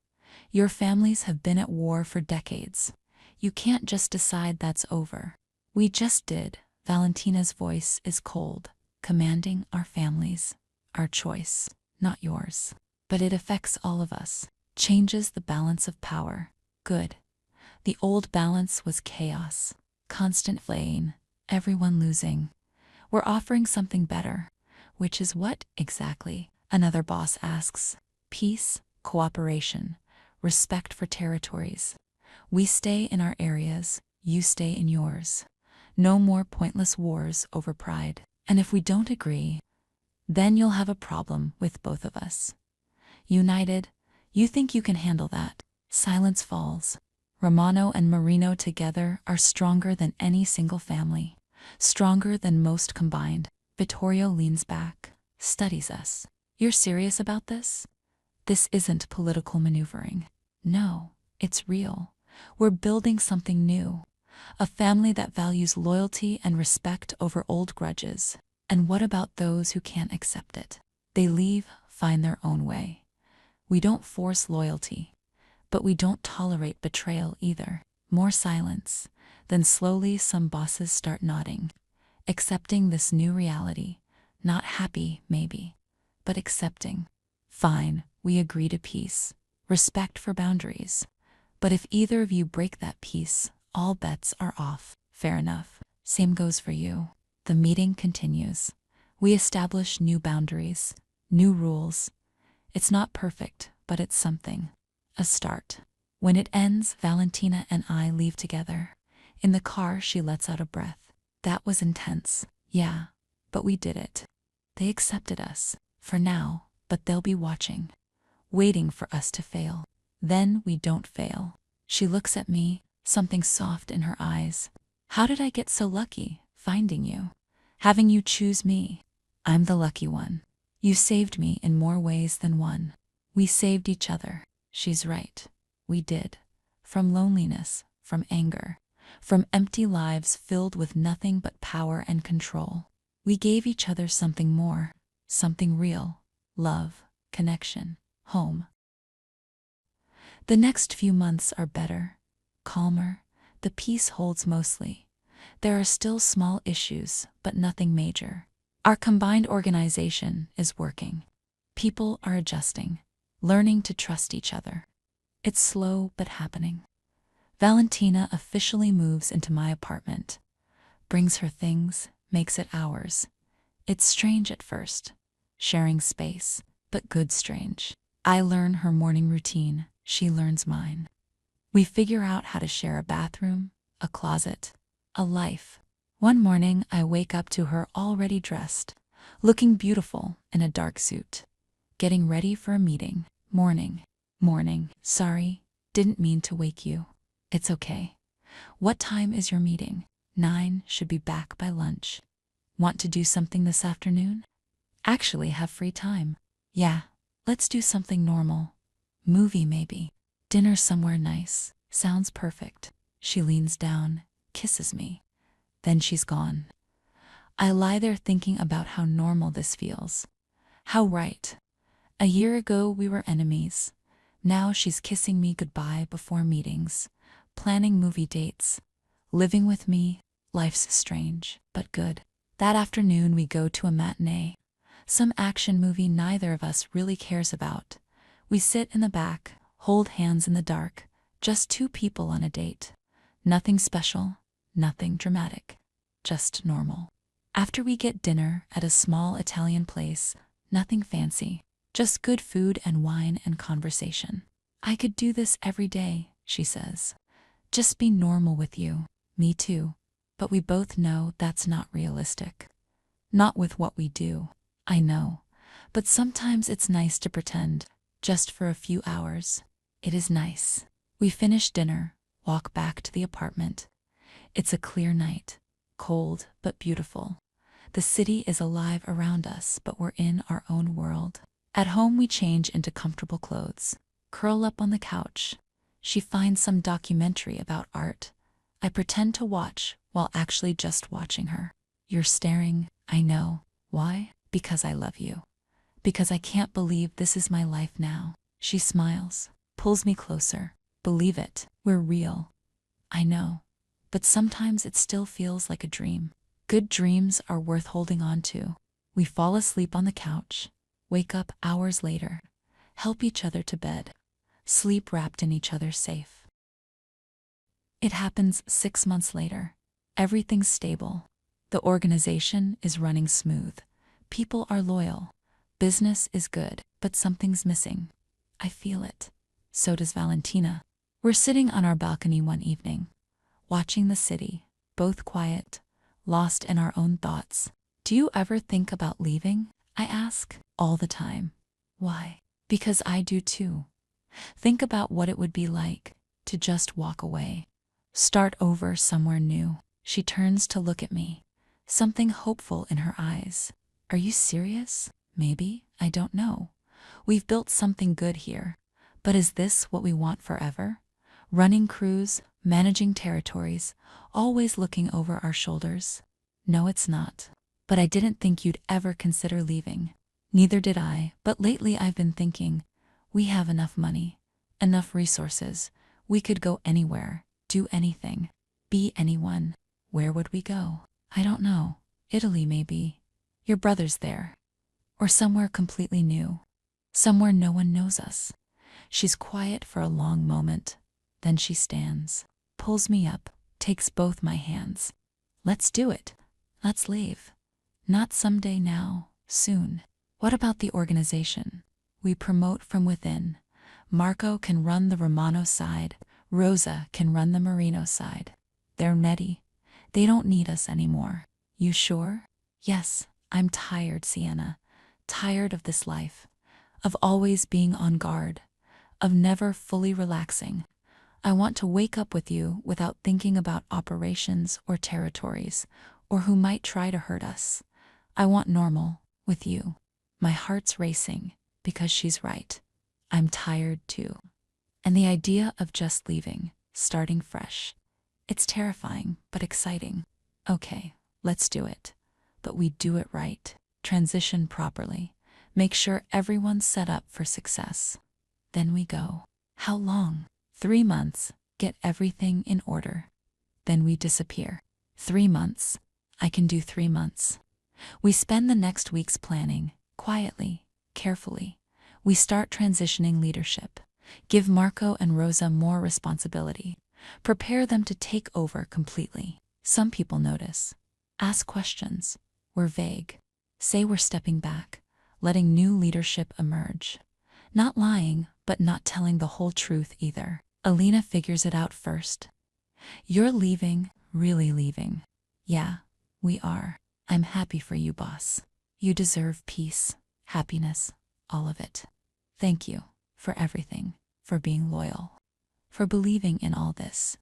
your families have been at war for decades. You can't just decide that's over. We just did. Valentina's voice is cold, commanding our families. Our choice, not yours. But it affects all of us. Changes the balance of power. Good. The old balance was chaos. Constant flaying. Everyone losing. We're offering something better. Which is what, exactly? Another boss asks. Peace, cooperation, respect for territories. We stay in our areas, you stay in yours. No more pointless wars over pride. And if we don't agree, then you'll have a problem with both of us. United, you think you can handle that? Silence falls. Romano and Marino together are stronger than any single family. Stronger than most combined. Vittorio leans back, studies us. You're serious about this? This isn't political maneuvering. No, it's real. We're building something new. A family that values loyalty and respect over old grudges. And what about those who can't accept it? They leave, find their own way. We don't force loyalty, but we don't tolerate betrayal either. More silence. Then slowly some bosses start nodding, accepting this new reality. Not happy, maybe, but accepting. Fine, we agree to peace. Respect for boundaries. But if either of you break that peace, all bets are off. Fair enough. Same goes for you. The meeting continues. We establish new boundaries, new rules. It's not perfect, but it's something. A start. When it ends, Valentina and I leave together. In the car, she lets out a breath. That was intense. Yeah, but we did it. They accepted us, for now, but they'll be watching, waiting for us to fail. Then we don't fail. She looks at me, something soft in her eyes. How did I get so lucky, finding you? Having you choose me? I'm the lucky one. You saved me in more ways than one. We saved each other. She's right. We did. From loneliness, from anger, from empty lives filled with nothing but power and control. We gave each other something more, something real, love, connection, home. The next few months are better, calmer, the peace holds mostly. There are still small issues, but nothing major. Our combined organization is working. People are adjusting, learning to trust each other. It's slow but happening. Valentina officially moves into my apartment, brings her things, makes it ours. It's strange at first, sharing space, but good strange. I learn her morning routine, she learns mine. We figure out how to share a bathroom, a closet, a life. One morning, I wake up to her already dressed, looking beautiful in a dark suit, getting ready for a meeting. Morning. Sorry, didn't mean to wake you. It's okay. What time is your meeting? 9, should be back by lunch. Want to do something this afternoon? Actually have free time. Yeah, let's do something normal. Movie maybe. Dinner somewhere nice. Sounds perfect. She leans down, kisses me. Then she's gone. I lie there thinking about how normal this feels. How right. A year ago we were enemies. Now she's kissing me goodbye before meetings, planning movie dates, living with me. Life's strange, but good. That afternoon we go to a matinee. Some action movie neither of us really cares about. We sit in the back, hold hands in the dark, just two people on a date. Nothing special, nothing dramatic, just normal. After we get dinner at a small Italian place, nothing fancy, just good food and wine and conversation. I could do this every day, she says. Just be normal with you. Me too. But we both know that's not realistic. Not with what we do. I know. But sometimes it's nice to pretend, just for a few hours. It is nice. We finish dinner, walk back to the apartment. It's a clear night, cold but beautiful. The city is alive around us, but we're in our own world. At home we change into comfortable clothes, curl up on the couch. She finds some documentary about art. I pretend to watch while actually just watching her. You're staring, I know. Why? Because I love you. Because I can't believe this is my life now. She smiles, pulls me closer. Believe it, we're real. I know. But sometimes it still feels like a dream. Good dreams are worth holding on to. We fall asleep on the couch, wake up hours later, help each other to bed, sleep wrapped in each other's safe. It happens 6 months later. Everything's stable. The organization is running smooth. People are loyal. Business is good, but something's missing. I feel it. So does Valentina. We're sitting on our balcony one evening, watching the city, both quiet, lost in our own thoughts. Do you ever think about leaving? I ask. All the time. Why? Because I do too. Think about what it would be like to just walk away. Start over somewhere new. She turns to look at me, something hopeful in her eyes. Are you serious? Maybe, I don't know. We've built something good here. But is this what we want forever? Running crews, managing territories, always looking over our shoulders? No, it's not. But I didn't think you'd ever consider leaving. Neither did I, but lately I've been thinking, we have enough money, enough resources. We could go anywhere, do anything, be anyone. Where would we go? I don't know. Italy maybe. Your brother's there. Or somewhere completely new. Somewhere no one knows us. She's quiet for a long moment. Then she stands, pulls me up, takes both my hands. Let's do it. Let's leave. Not someday now, soon. What about the organization? We promote from within, Marco can run the Romano side, Rosa can run the Marino side. They're ready. They don't need us anymore. You sure? Yes, I'm tired, Sienna. Tired of this life. Of always being on guard. Of never fully relaxing. I want to wake up with you without thinking about operations or territories, or who might try to hurt us. I want normal, with you. My heart's racing, because she's right. I'm tired too. And the idea of just leaving, starting fresh. It's terrifying, but exciting. Okay, let's do it. But we do it right. Transition properly. Make sure everyone's set up for success. Then we go. How long? 3 months. Get everything in order. Then we disappear. 3 months. I can do 3 months. We spend the next weeks planning, quietly, carefully. We start transitioning leadership. Give Marco and Rosa more responsibility. Prepare them to take over completely. Some people notice. Ask questions. We're vague. Say we're stepping back, letting new leadership emerge. Not lying, but not telling the whole truth either. Alina figures it out first. You're leaving, really leaving. Yeah, we are. I'm happy for you, boss. You deserve peace, happiness, all of it. Thank you for everything, for being loyal, for believing in all this.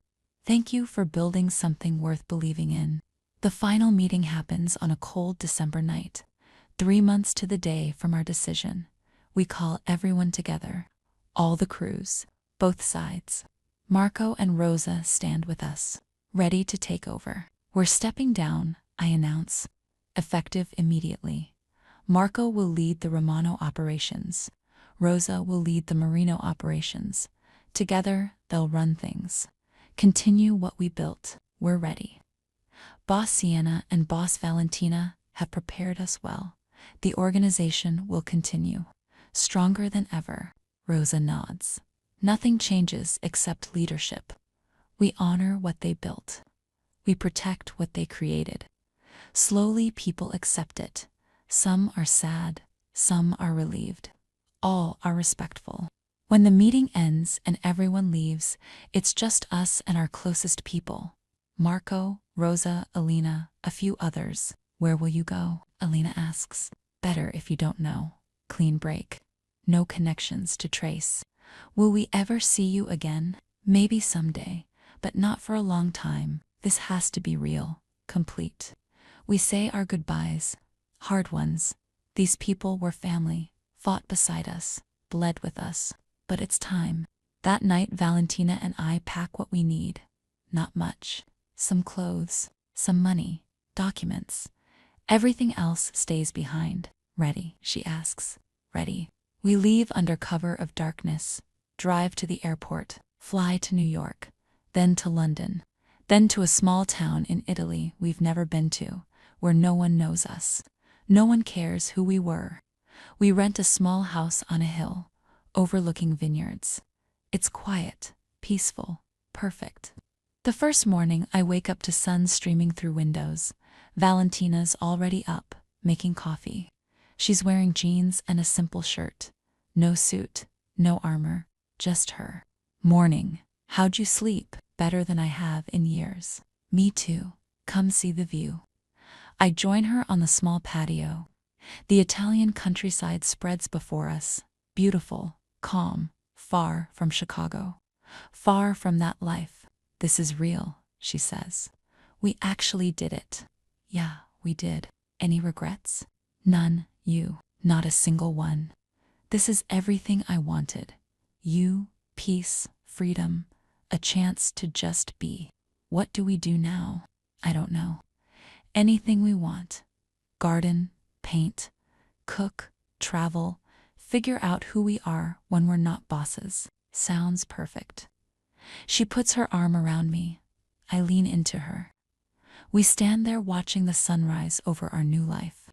Thank you for building something worth believing in. The final meeting happens on a cold December night, 3 months to the day from our decision. We call everyone together, all the crews, both sides. Marco and Rosa stand with us, ready to take over. We're stepping down, I announce, effective immediately. Marco will lead the Romano operations. Rosa will lead the Marino operations. Together, they'll run things. Continue what we built. We're ready. Boss Sienna and Boss Valentina have prepared us well. The organization will continue. Stronger than ever. Rosa nods. Nothing changes except leadership. We honor what they built. We protect what they created. Slowly people accept it. Some are sad, some are relieved. All are respectful. When the meeting ends and everyone leaves, it's just us and our closest people. Marco, Rosa, Alina, a few others. Where will you go? Alina asks. Better if you don't know. Clean break. No connections to trace. Will we ever see you again? Maybe someday, but not for a long time. This has to be real, complete. We say our goodbyes, hard ones. These people were family, fought beside us, bled with us. But it's time. That night Valentina and I pack what we need. Not much. Some clothes, some money, documents. Everything else stays behind. Ready, she asks. Ready. We leave under cover of darkness, drive to the airport, fly to New York, then to London, then to a small town in Italy we've never been to, where no one knows us. No one cares who we were. We rent a small house on a hill, overlooking vineyards. It's quiet, peaceful, perfect. The first morning I wake up to sun streaming through windows. Valentina's already up, making coffee. She's wearing jeans and a simple shirt. No suit, no armor, just her. Morning. How'd you sleep? Better than I have in years. Me too. Come see the view. I join her on the small patio. The Italian countryside spreads before us, beautiful, calm, far from Chicago. Far from that life. This is real, she says. We actually did it. Yeah, we did. Any regrets? None, you. Not a single one. This is everything I wanted. You, peace, freedom, a chance to just be. What do we do now? I don't know. Anything we want. Garden, paint, cook, travel, figure out who we are when we're not bosses. Sounds perfect. She puts her arm around me. I lean into her. We stand there watching the sunrise over our new life.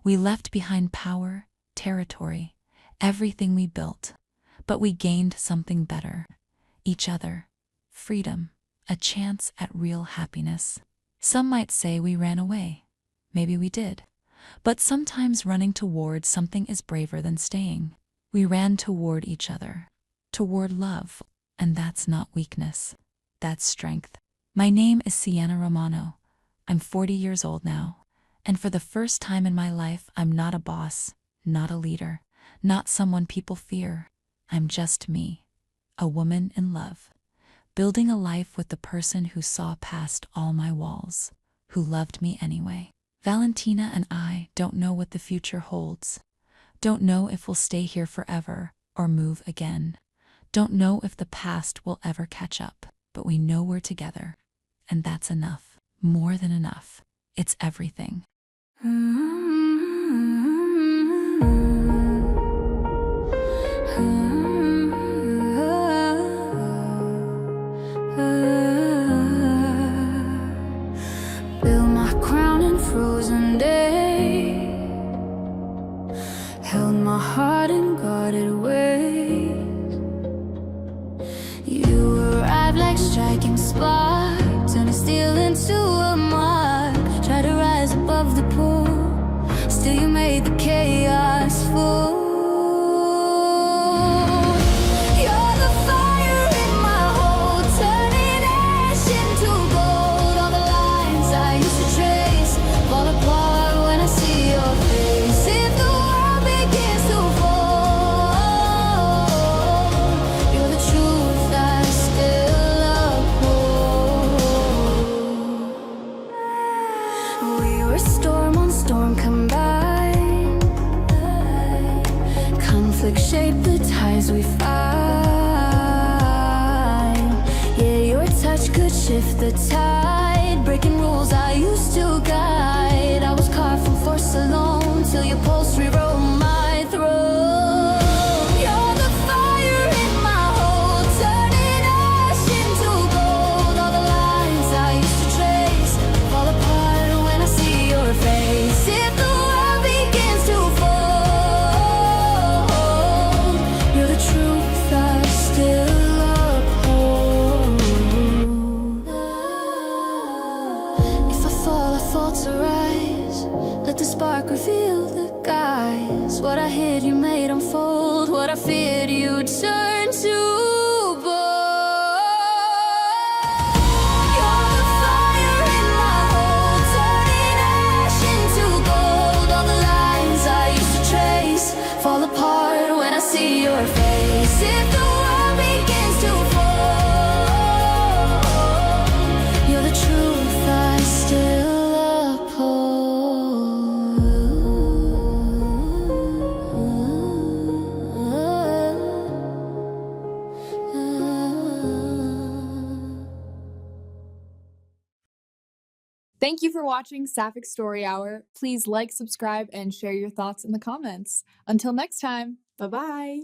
We left behind power, territory, everything we built, but we gained something better. Each other, freedom, a chance at real happiness. Some might say we ran away. Maybe we did. But sometimes running toward something is braver than staying. We ran toward each other. toward love, and that's not weakness. That's strength. My name is Sienna Romano. I'm 40 years old now, and for the first time in my life, I'm not a boss, not a leader, not someone people fear. I'm just me, a woman in love, building a life with the person who saw past all my walls, who loved me anyway. Valentina and I don't know what the future holds. Don't know if we'll stay here forever or move again. Don't know if the past will ever catch up, but we know we're together. And that's enough. More than enough. It's everything. Built my crown in frozen day, held my heart in guarded ways. You arrived like striking spark, turning steel into a mark. Try to rise above the pool, still you made the chaos fall. You're the fire in my hold, turning ash into gold. All the lines I used to trace fall apart when I see your face. If the world begins to fall, you're the truth I still uphold. We were storm on storm combined, conflict shaped the ties we find. Yeah, your touch could shift the tide, breaking rules I used to guide. I was carved from force alone till your pulse rewrote my throat. You're the fire in my hold, turning ash into gold. All the lines I used to trace fall apart when I see your face. If the world begins to fold, you're the truth I still uphold. If I fall to rise. Let the spark reveal the guise. What I hid you made unfold, what I feared you turn to bold. You're the fire in my hold, turning ash into gold. All the lines I used to trace fall apart when I see your face. If the world begins to fall, you're the truth I still uphold. Thank you for watching Sapphic Story Hour. Please like, subscribe, and share your thoughts in the comments. Until next time, bye-bye.